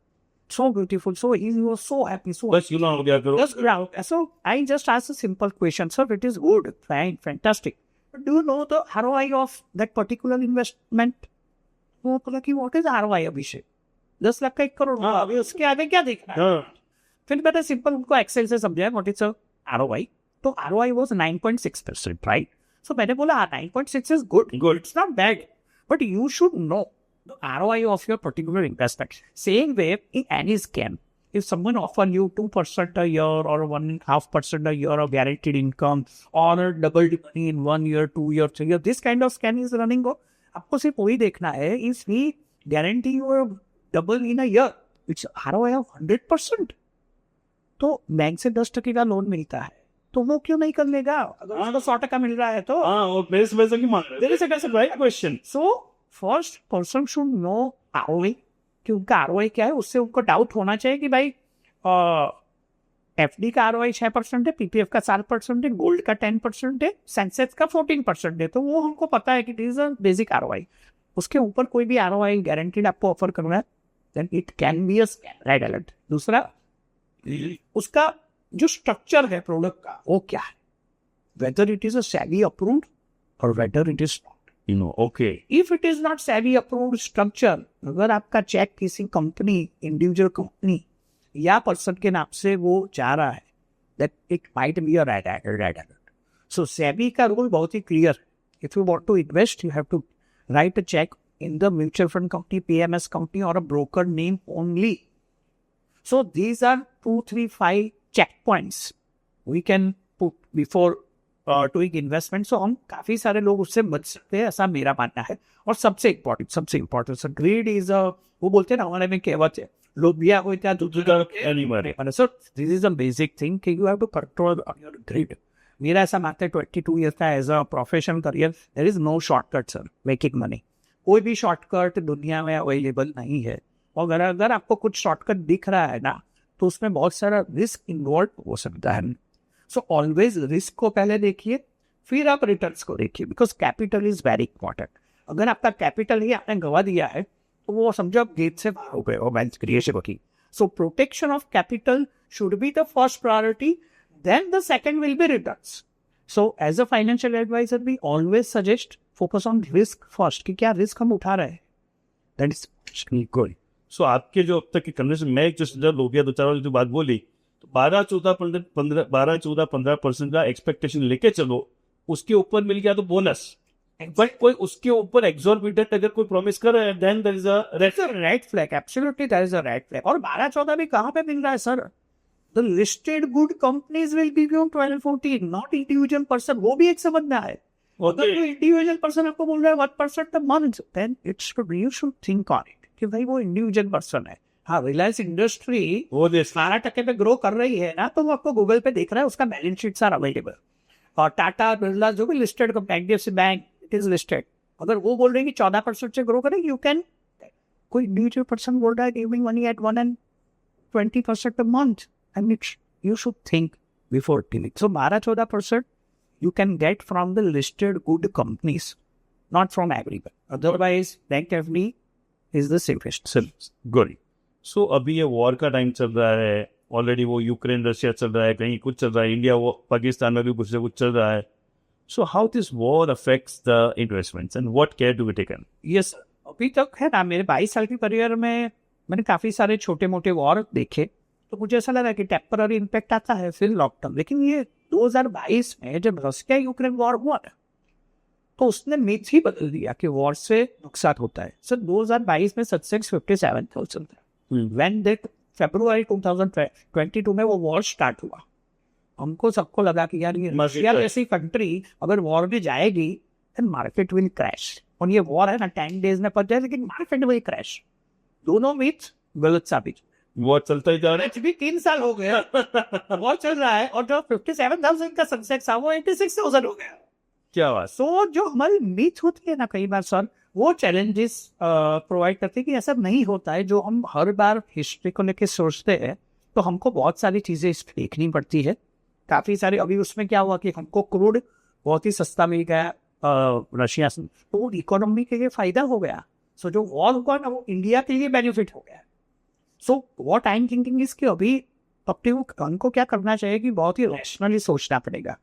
So beautiful, so easy, was so happy, so बस यू ना हो गया करो. just ground. So I just asked a simple question, sir. It is good, fine, fantastic. But do you know the ROI of that particular investment? वो बोला कि what is ROI अभिषेक? 10 लाख का 1 crore. हाँ. अभी उसके आगे क्या देखना है? हाँ. फिर मैंने सिंपल उनको एक्सेल से समझाया what is a ROI. तो ROI was 9.6%, right? So मैंने बोला 9.6 is good. Good. It's not bad. But you should know the ROI of your particular investment. Same way in any scam. If someone offer you 2% a year or 1.5% a year of guaranteed income or double money in 1 year, 2 year, 3 year, this kind of scam is running. आपको सिर्फ वही देखना है, if we guarantee you double in a year, it's ROI of 100%. तो bank से 10% का loan मिलता है तो वो क्यों नहीं कर लेगा? अगर उसको 100% मिल रहा है तो हाँ, और मेरे से पैसा क्यों मांग रहे? there is a right question. So first person should know ROI, कि उनका ROI क्या है. उससे उनको डाउट होना चाहिए कि भाई FD का ROI 6% है, PPF का 7% है, गोल्ड का 10% है, सेंसेक्स का 14% है. तो वो हमको पता है कि this is a basic ROI. उसके ऊपर कोई भी ROI गारंटीड आपको ऑफर करना है then it can be a scam, red alert. दूसरा, उसका जो स्ट्रक्चर है प्रोडक्ट का वो क्या है, whether it is a SEBI approved और whether it is Okay. If it is not SEBI approved structure, अगर आपका चेक किसी कंपनी, इंडिविजुअल कंपनी या पर्सन के नाम से वो जा रहा है, that it might be a red alert. So SEBI का रूल बहुत ही clear. If you want to invest, you have to write a check in the mutual fund company, PMS company or a broker name only. So these are 2, 3, 5 checkpoints we can put before doing investment. So हम काफी सारे लोग उससे बच सकते हैं, ऐसा मेरा मानना है. और सबसे इम्पोर्टेंट सर, ग्रीड इज वो बोलते हैं ना हमारे में कहावत है, लोभिया हो क्या दूध का animal. Sir this is a basic thing कि you have to control your greed. मेरा ऐसा मानता है 22 years का as a professional career, there is no shortcut sir making money. कोई भी शॉर्टकट दुनिया में अवेलेबल नहीं है. और अगर आपको कुछ शॉर्टकट दिख रहा है ना तो उसमें बहुत सारा रिस्क इन्वॉल्व हो सकता है. सो ऑलवेज रिस्क को पहले देखिए, फिर आप रिटर्न्स को देखिए, because capital is very important. अगर आपका कैपिटल ही आपने गवा दिया है तो वो समझो आप गेट से बाहर हो गए और वेल्थ क्रिएशन की. So protection of capital should be the first priority, then the second will be returns. So as a financial advisor we always suggest focus on risk first, कि क्या रिस्क हम उठा रहे हैं. That is good. सो आपके जो अब तक की कन्वर्सेशन में जो लोग या 2-4 वाली जो बात बोली, तो 12-14-15% का एक्सपेक्टेशन लेके चलो, उसके ऊपर मिल गया तो बोनस. बट कोई उसके ऊपर एक्सॉर्बिटेंट अगर कोई प्रॉमिस कर रहा है, then there is a red flag. Absolutely there is a red flag. और 12-14 भी कहां पे मिल रहा है sir? The listed good companies will give you 12-14, not individual person. वो भी एक समझना है. अगर कोई इंडिविजुअल पर्सन आपको बोल रहा है 1% a month, then it's you should think on it. कि भाई वो इंडिविजुअल पर्सन है। हाँ, रिलायंस इंडस्ट्री वो देश 12% पे ग्रो कर रही है ना, तो वो आपको गूगल पे देख रहा है, उसका बैलेंस शीट्स आर अवेलेबल। और टाटा बिरला जो भी listed HDFC bank it is listed, अगर वो बोल रहे हैं कि 14% से ग्रो करें, यू कैन, कोई इंडिविजुअल पर्सन बोल रहा है giving money at 1.20% a month, and you should think before dealing. So 12-14% you can get from the listed good companies, not from everyone. Otherwise, bank FD is the safest. Good. So अभी ये war का time चल रहा है, already वो Ukraine Russia चल रहा है, कहीं कुछ चल रहा है, इंडिया वो पाकिस्तान में भी कुछ ना कुछ चल रहा है। So how this war affects the investments and what care to be taken? Yes, अभी तक है ना, मेरे 22 साल की करियर में मैंने काफी सारे छोटे मोटे वॉर देखे, तो मुझे ऐसा लगा कि टेम्पररी इम्पैक्ट आता है, फिर लॉकडाउन। लेकिन ये 2022 में जब रशिया यूक्रेन वॉर हुआ ना, तो उसने मिथ ही बदल दिया कि वॉर से नुकसान होता है। सर 2022 में सेंसेक्स 57,000 था, व्हेन दैट February 2022 में वो वॉर स्टार्ट हुआ। हमको सबको लगा कि यार ये रशिया जैसी कंट्री अगर वॉर में जाएगी देन मार्केट विल क्रैश, और ये वॉर है ना 10 डेज में पड़ जाए, लेकिन मार्केट विल क्रैश। दोनों मिथ गलत साबित। वॉर चलता ही जा रहा भी 3 साल हो गए वॉर चल रहा है, और जो 57,000 का सेंसेक्स था वो 86,000 हो गया। क्या बात? सो जो हमारी मीथ होती है ना कई बार सर, वो चैलेंजेस प्रोवाइड करती है कि ऐसा नहीं होता है। जो हम हर बार हिस्ट्री को लेके सोचते हैं, तो हमको बहुत सारी चीजें इस पे देखनी पड़ती है। काफी सारी, अभी उसमें क्या हुआ कि हमको क्रूड बहुत ही सस्ता मिल गया रशिया से, तो वो इकोनॉमी के लिए फायदा हो गया। सो जो वॉर हुआ ना, वो इंडिया के लिए बेनिफिट हो गया। सो what I am thinking is कि अभी हमको क्या करना चाहिए कि बहुत ही रैशनली सोचना पड़ेगा।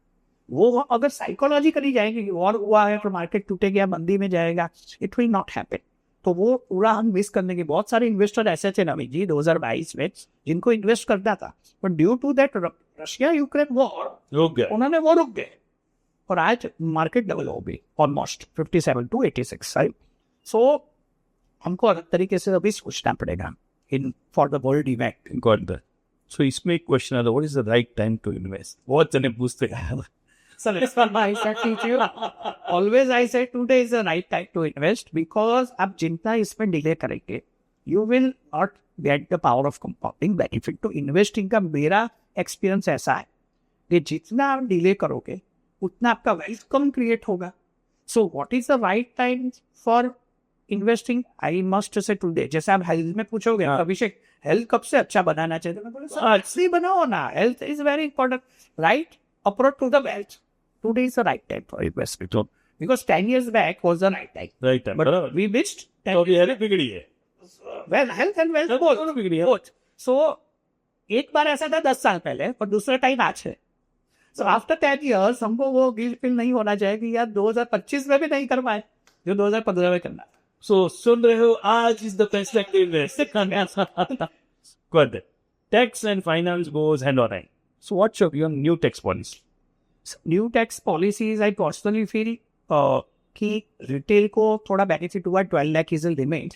वो अगर साइकोलॉजिकली जाएंगे कि वॉर हुआ है तो मार्केट टूटेगा, मंदी में जाएगा, इट विल नॉट हैपन। तो वो पूरा हम मिस करने के, बहुत सारे इन्वेस्टर ऐसे थे नवीन जी 2022 में जिनको इन्वेस्ट करना था, but due to that Russia Ukraine war रुक गया, उन्होंने वो रुक गए, और आज मार्केट डबल हो गई ऑलमोस्ट 57 to 86। सो हमको अलग तरीके से अभी सोचना पड़ेगा in for the world event. Got that. So इसमें एक क्वेश्चन आता है, what is the right time to invest? बहुत जने पूछते हैं। So let's start by I teach you. Always I say today is the right time to invest, because आप जितना इसमें डिले करेंगे, you will not get the power of compounding benefit to investing का मेरा एक्सपीरियंस ऐसा है कि जितना आप डिले करोगे उतना आपका वेल्थ कम क्रिएट होगा। सो what is the right time for investing? I must say today. जैसे आप हेल्थ में पूछोगे अभिषेक हेल्थ कब से अच्छा बनाना चाहिए, तो मैं बोलूँ आज से बनाओ ना, health is very important. Right approach to the wealth, today is the right time for investment, because 10 years back was the right time. Right time. But we missed 10 तो अभी हेल्थ बिगड़ी है। well, health and wealth both बिगड़ी है। both. So एक बार ऐसा था 10 साल पहले, और दूसरा टाइम आज है। So after 10 years हमको वो गिल्ट फील नहीं होना चाहिए कि यार 2025 में भी नहीं कर पाए जो 2015 में करना। So सुन रहे हो, आज is the best time to invest. Good. Tax and finance goes hand on hand. So what's your new tax policy? New tax policies I personally feel कि रिटेल को थोड़ा बेनिफिट हुआ, 12 लाख इज लिमिट।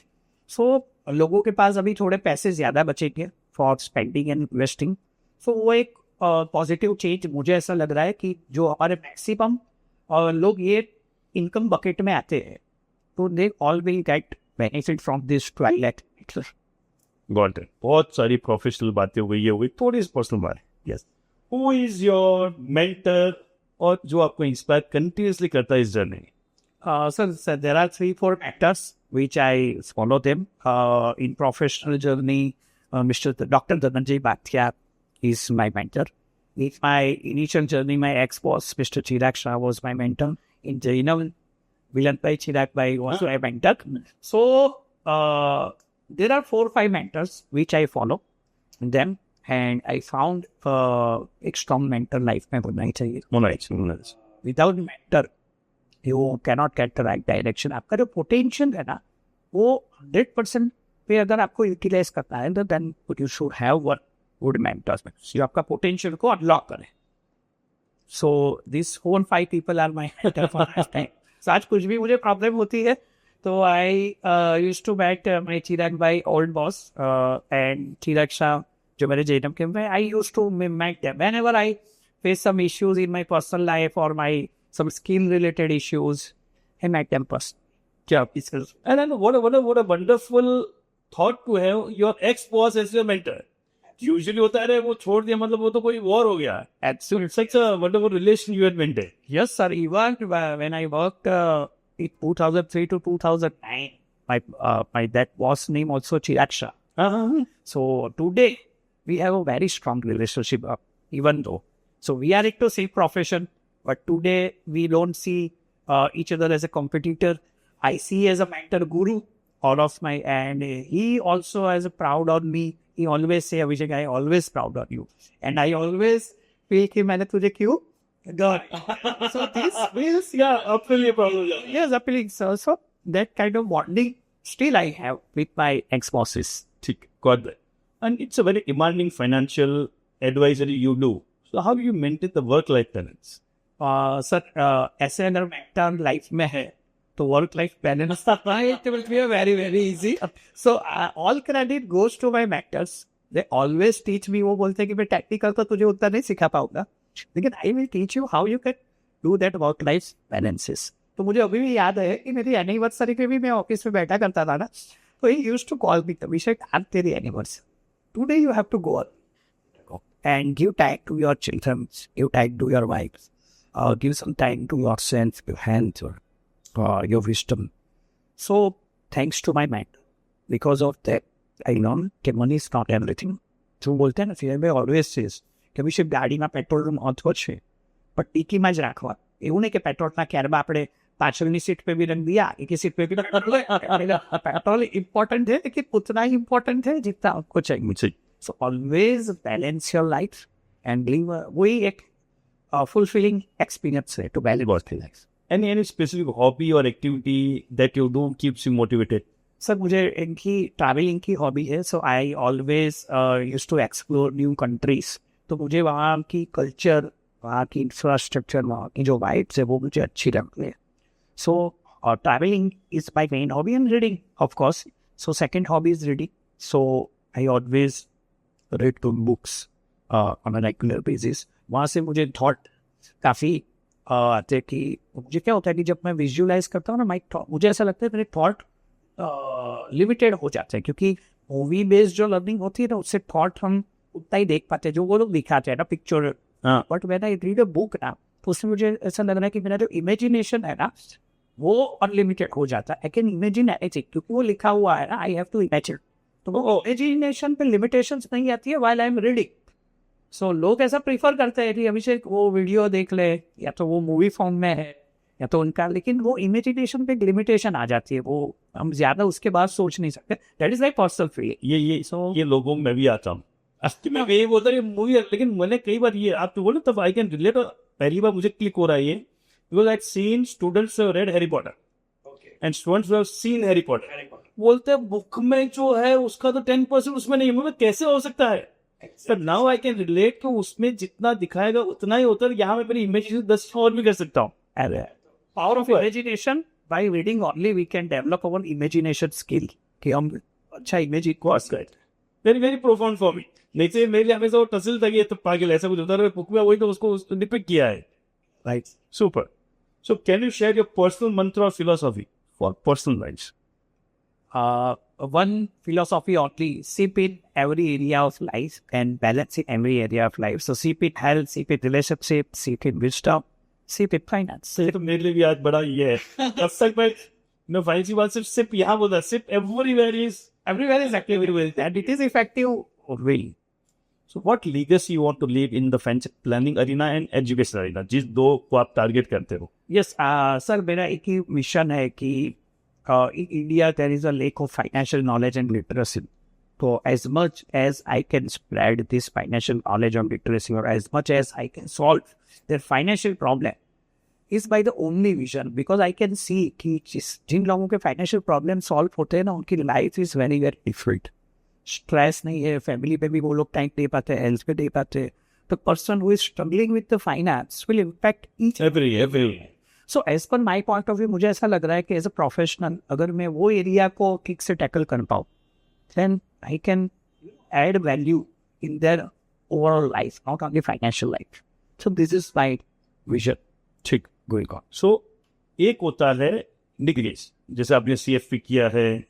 सो लोगों के पास अभी थोड़े पैसे ज़्यादा बचेंगे फॉर स्पेंडिंग एंड इन्वेस्टिंग। सो वो एक पॉजिटिव चेंज मुझे ऐसा लग रहा है कि जो हमारे मैक्सिमम लोग ये इनकम बकेट में आते हैं, तो they all will get benefit from this 12 lakh. Got it. बहुत सारी प्रोफेशनल बातें हो गई, ये हुई थोड़ी सी पर्सनल बात। Yes, who is your mentor, और जो आपको इंस्पायर कंटिन्यूसली करता है इस journey? Sir, there are 3-4 mentors which I follow them in professional journey. Dr. Dhananjay Bhatia is my mentor. In my initial journey, my ex-boss, Mr. Chirag Shah, was my mentor. In Jainam, Vilanpai Chirag Bhai was my mentor. So, there are 4-5 mentors which I follow them, and I found एक strong mentor life में होना ही चाहिए। Without mentor, you cannot get the right direction. आपका जो potential है ना, वो 100% पे अगर आपको यूटिलाइज करना है, तो then you should have one good mentor जो आपका potential को unlock करे। So these 4-5 people are my mentor for this time. So आज कुछ भी मुझे प्रॉब्लम होती है, तो I used to meet my Chirag Bhai old boss and Chirag Shah जो मेरे JNM के में, I used to meet them whenever I face some issues in my personal life or my some skill related issues. I met them personally. क्या? And then what a wonderful thought to have your ex-boss as your mentor? Usually होता है अरे वो छोड़ दिया मतलब वो तो कोई war हो गया. Absolutely. It's like a wonderful relation you had maintained. Yes, sir. Even when I worked in 2003 to 2009, my that boss name also Chirag Shah. So today we have a very strong relationship, even though. So we are into same profession, but today we don't see each other as a competitor. I see as a mentor guru all of my, and he also has a proud on me. He always say, Abhishek, I always proud on you, and I always feel कि मैंने तुझे क्यों God. So this feels Appealing problem. yes appealing. So that kind of bonding still I have with my ex bosses. ठीक, got that. And it's a very demanding financial advisory you do. So how do you maintain the work-life balance? Sir ऐसे अगर mentor life में है तो work life balance it will be very very easy. So all credit goes to my mentors. They always teach me. वो बोलते हैं कि मैं टेक्निकल तो तुझे उतना नहीं सिखा पाऊंगा, लेकिन I will teach you how you can do that work life balances. तो मुझे अभी भी याद है कि मेरी एनिवर्सरी पे भी मैं ऑफिस में बैठा करता था ना, तो he used to call me, Abhishek आज तेरी anniversary, today you have to go and give time to your children, give time to your wives, give some time to yourself, your health, your wisdom. So, thanks to my mentor, because of that, I learned that money is not everything. So, बोलते हैं ना, फिर मैं always says કે વિશે ગાડીમાં પેટ્રોલનો મહત્વ છે, પણ ટીકીમાં જ રાખવા. એવું નહીં કે પેટ્રોલના ક્યારમાં આપણે પાછળની સીટ पे भी रख दिया, एक ही सीट पे भी रख दिया. पेट्रोल इम्पोर्टेंट है, लेकिन उतना ही इम्पोर्टेंट है जितना आपको चाहिए. So always balance your life and live a fulfilling experience to balance your life. Any specific hobby or activity that you do keeps you motivated? Sir मुझे इनकी ट्रैवलिंग की हॉबी है. So I always use to explore new countries. तो मुझे वहाँ की culture, वहाँ की इंफ्रास्ट्रक्चर, वहाँ की जो वाइब्स है वो मुझे अच्छी लगती है. सो travelling is my main hobby and reading of course. So second hobby is reading. So I always read to books on a regular basis. वहाँ से मुझे थॉट काफ़ी आते हैं कि मुझे क्या होता है कि जब मैं विजुअलाइज करता हूँ ना, मुझे ऐसा लगता है मेरे थॉट लिमिटेड हो जाते हैं, क्योंकि मूवी बेस्ड जो लर्निंग होती है ना उससे थॉट हम उतना ही देख पाते हैं जो वो लोग दिखाते हैं ना picture. But when I read a book ना, तो उसमें मुझे ऐसा लग रहा है कि मेरा जो इमेजिनेशन है ना वो अनलिमिटेड हो जाता है. आई कैन इमेजिन एनीथिंग, क्योंकि वो लिखा हुआ है ना, आई हैव टू इमेजिन. तो वो इमेजिनेशन पे लिमिटेशंस नहीं आती है व्हाइल आई एम रीडिंग. सो लोग ऐसा प्रीफर करते हैं कि अभिषेक वो वीडियो देख ले, या तो वो मूवी फॉर्म में है या तो उनका, लेकिन वो इमेजिनेशन पे लिमिटेशन आ जाती है, वो हम ज्यादा उसके बाद सोच नहीं सकते. That is my personal feeling. ये लोगों में भी आता हूँ. मैं यही बोलता है मूवी, लेकिन मैंने कई बार ये आप तो बोले तब आई कैन रिलेट. पहली बार मुझे क्लिक हो रहा है ये, because I seen students red Harry Potter and students have seen Harry Potter. बोलते हैं बुक में जो है उसका तो 10% उसमें नहीं, मतलब कैसे हो सकता है. But now I can relate कि उसमें जितना दिखाएगा उतना ही होता है. यहाँ मैं अपनी इमेजिनेशन 10 और भी कर सकता हूँ. Power of imagination, by reading only we can develop our imagination skill, कि हम अच्छा इमेजिन को. Very very profound for me. नहीं तो मेरे लिए हमेशा वो टसल था कि ये तो पागल ऐसा कुछ होता है बुक में, वही तो उसको डिपिक्ट किया है. Right, super. So can you share your personal मंत्र और philosophy for personal life? One philosophy only: sip in every area of life and balance in every area of life. So sip in health, sip in relationship, sip in wisdom, sip in finance. तो मेरे लिए भी आज बड़ा ये है. तब तक मैं फाइनेंस की बात सिर्फ सिप यहाँ बोला, SIP everywhere is active and it is effective way. So what legacy you want to leave in the financial planning arena and education arena, जिस दो को आप टारगेट करते हो? Yes, सर मेरा एक ही मिशन है कि in India there is a lack of financial knowledge and literacy. So as much as I can spread this financial knowledge and literacy, or as much as I can solve their financial problem, is by the only vision, because I can see कि जिन लोगों के financial problem solve होते हैं ना, उनकी life is very very different. Stress नहीं है, family पे भी वो लोग time दे पाते हैं, health पे दे पाते हैं. The person who is struggling with the finance will impact each every. So as per my point of view मुझे ऐसा लग रहा है कि एज अ प्रोफेशनल अगर मैं वो एरिया को किक से टैकल कर पाऊँ, then I can add value in their overall life, not only financial life. So this is my vision. ठीक, गोइंग ऑन. सो एक होता है डिग्रीज, जैसे आपने CFP किया है,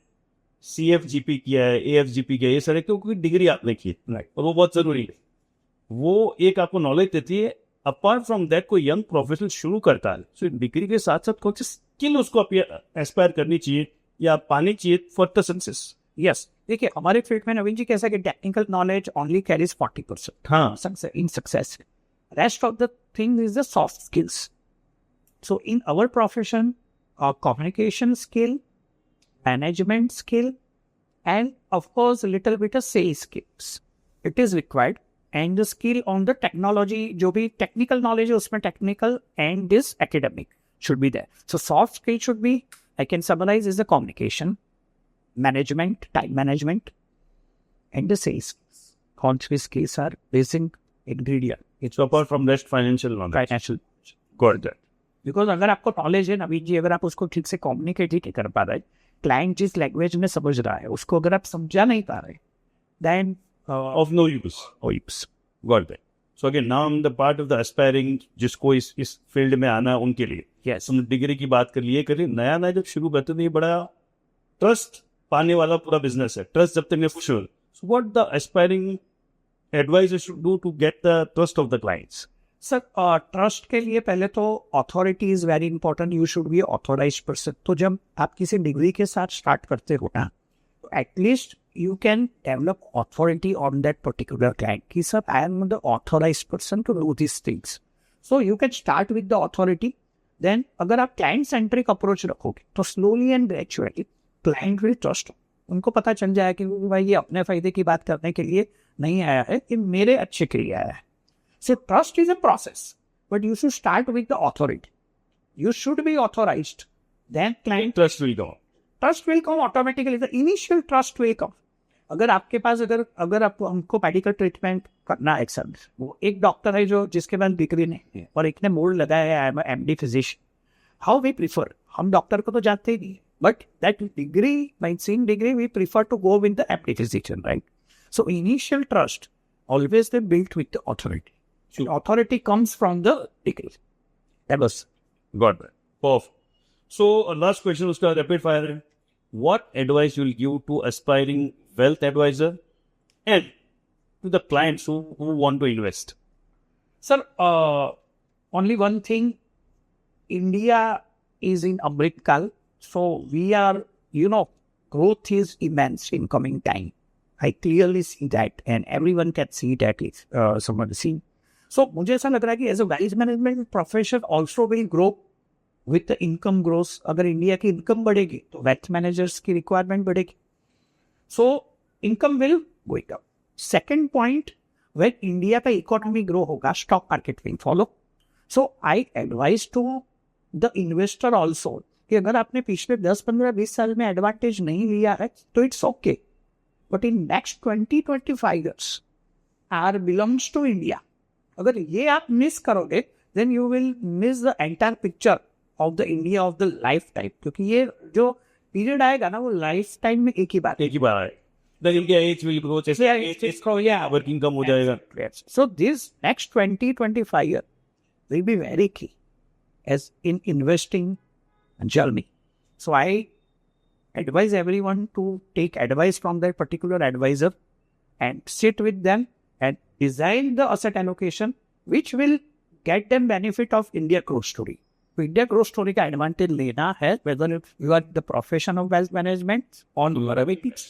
CFGP किया है, AFGP किया है, ये सारे क्योंकि डिग्री आपने की है Right. और वो बहुत जरूरी है। वो एक आपको नॉलेज देती है। अपार्ट फ्रॉम दैट कोई यंग प्रोफेशनल शुरू करता है तो डिग्री के साथ साथ कौन सी स्किल उसको एस्पायर करनी चाहिए या पानी चाहिए फॉर द सक्सेस। Yes. देखिए हमारे फील्ड में नवीन जी कैसा कि टेक्निकल नॉलेज ओनली कैरीज 40% हाँ in success. Rest of the thing is the soft skills. So in our profession, communication skill, management skill, and of course a little bit of sales skills. It is required. And the skill on the technology, जो भी technical knowledge है उसमें technical and this academic should be there. So soft skill should be, I can summarize, is the communication, management, time management, and the sales skills. All three skills are basic ingredient. It's apart from that financial knowledge. Financial. Got that. Because अगर आपको knowledge है नवीन जी, अगर आप उसको ठीक से communicate ही नहीं कर पा रहे, क्लाइंट जिस लैंग्वेज में समझ रहा है उसको अगर आप समझा नहीं पा रहे, then of no use. Got that. So again now I am the part of the aspiring जिसको इस फील्ड में आना है उनके लिए। यस हमने डिग्री की बात कर ली है, करिए नया नया जब शुरू करते तो ये बड़ा ट्रस्ट पाने वाला पूरा बिजनेस है। ट्रस्ट जब तक नहीं sure, so what the aspiring advisor should do to get the trust of the clients. Sir trust के लिए पहले तो authority is very important, you should be authorised person. तो जब आप किसी डिग्री के साथ स्टार्ट करते हो ना, तो at least you can develop authority on that particular client. Ki sir, I am the authorized person to do these things. So you can start with the authority. Then अगर आप client centric approach रखोगे तो slowly and gradually client will trust. उनको पता चल जाएगा कि भाई ये अपने फायदे की बात करने के लिए नहीं आया है, ये मेरे अच्छे के लिए आया है. So trust is a process, but you should start with the authority. You should be authorized. Then client trust will go. trust will come automatically. The initial trust will come. अगर आपके पास अगर आप हमको मेडिकल ट्रीटमेंट करना है, sir वो एक doctor है जो जिसके पास डिग्री नहीं है और एक ने मोड़ लगाया है MD physician, how we prefer, हम डॉक्टर को तो जानते ही नहीं, but that degree, by seeing degree, we prefer to go with the MD physician, right? So initial trust always they built with the authority. So authority comes from the degree. That was Got that. Perfect. So, last question उसका rapid fire है. What advice you will give to aspiring wealth advisor and to the clients who want to invest? Sir, only one thing, India is in Amrit Kal, so we are, growth is immense in coming time. I clearly see that, and everyone can see that if someone is seeing. So, मुझे ऐसा लग रहा है कि as a wealth management profession also will grow with the income growth. अगर India की income बढ़ेगी तो wealth managers की रिक्वायरमेंट बढ़ेगी. So, income will go up. Second point, when India का इकोनॉमी ग्रो होगा, stock market will follow. So I advise to the investor also कि अगर आपने पिछले 10, 15, 20 साल में एडवांटेज नहीं लिया है तो it's okay, but in next 20-25 years are belongs to India. अगर ये आप मिस करोगे then you will miss the entire picture of the India of the life time, क्योंकि ये जो पीरियड आएगा ना वो लाइफ टाइम में एक ही बार है. The India age will grow. Working income हो जाएगा. So this next 20-25 years will be very key as in investing journey. So I advise everyone to take advice from that particular advisor and sit with them and design the asset allocation which will get them benefit of India growth story. तो India growth story का advantage लेना है, whether you are the profession of wealth management or whatever it is.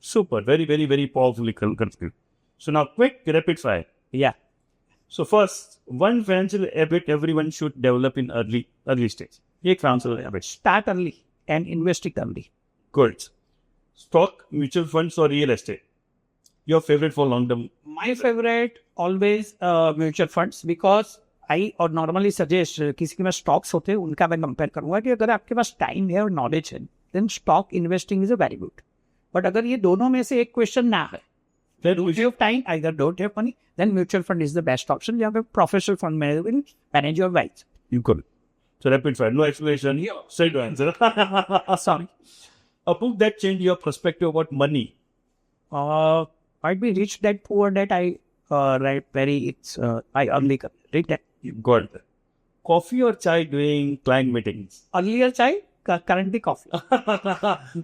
Super. Very, very, very powerfully concluded. So now quick rapid fire. Yeah. So first, one financial habit everyone should develop in early stage. एक financial habit. Start early and invest it early. Good. Stock, mutual funds or real estate? Your favorite for long term? My favorite always mutual funds, because I or normally suggest किसी के पास stocks होते हैं उनका मैं compare करूंगा कि अगर आपके पास टाइम है और नॉलेज है then stock investing is a very good. But अगर ये दोनों में से एक क्वेश्चन ना है, then if you have time, either don't have money, then mutual fund is the best option. जहाँ पे professional fund manager will manage your wealth. You could. So rapid fire, no explanation. Straight answer. Sorry. A book that changed your perspective about money. Might be Rich Dad Poor Dad. I write I early read that. You got that. Coffee or chai during client meetings? Earlier chai, currently coffee.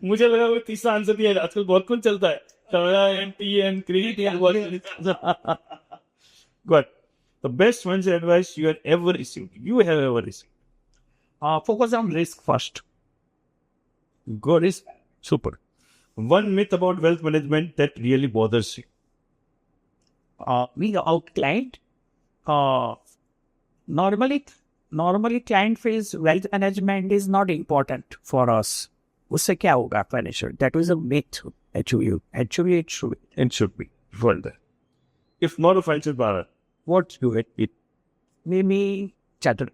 मुझे लगा वो तीसरा answer दिया है, आजकल बहुत कुछ चलता है, and T and credit. Good. The best financial advice you have ever received. You have ever received. Focus on risk first. Good is super. One myth about wealth management that really bothers you. We outlined. Normally client feels wealth management is not important for us. उससे क्या होगा financial? That was a myth. Actually it should be. It should be further. If not a financial planner, what you it? Maybe chartered.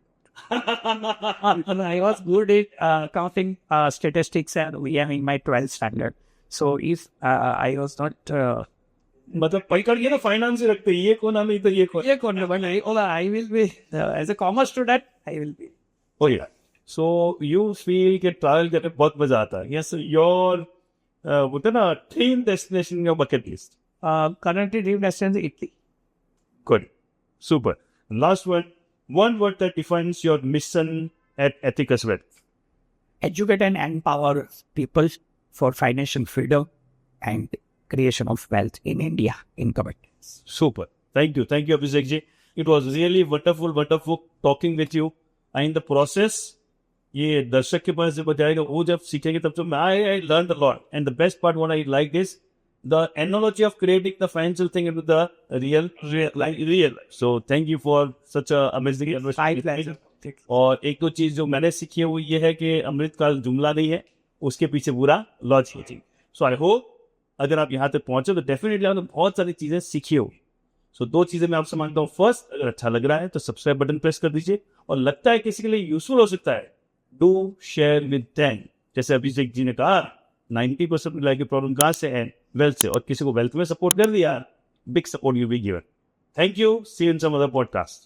I was good at counting statistics and we are in my 12th standard. So if I was not मतलब पकड़ के ना finance ही रखते, ये कौन नहीं तो ये कौन. I will be as a commerce student. I will be. Oh yeah. So you feel कि ट्रैवल करने में बहुत मजा आता है. Yes, your बोलते ना dream destination in your bucket list. Currently dream destination Italy. Good. Super. Last one word that defines your mission at Ethicus Wealth. Educate and empower people for financial freedom and creation of wealth in India in communities. Super. Thank you, Abhishek ji. It was really wonderful talking with you. And in the process, ये दर्शक के पास जब जाएगा, वो जब सीखेंगे तब तो I learned a lot. And the best part what I liked is the analogy of creating the financial thing into the real life. So thank you for such a amazing conversation. और एक दो चीज जो मैंने सीखी है वो ये है कि अमृत का जुमला नहीं है, उसके पीछे पूरा लॉजिक है. सो आई होप अगर आप यहाँ तक पहुंचे तो डेफिनेटली आपने बहुत सारी चीजें सीखी होगी. सो दो चीजें मैं आपसे मांगता हूँ. फर्स्ट, अगर अच्छा लग रहा है तो सब्सक्राइब बटन प्रेस कर दीजिए, और लगता है किसी के लिए यूजफुल हो सकता है, डू शेयर विद देम. जैसे अभिषेक जी ने कहा 90% लाइफ की प्रॉब्लम कहाँ से है? वेल्थ से. और किसी को वेल्थ में सपोर्ट कर दिया, big support you be given. Thank you. See you in some other podcast.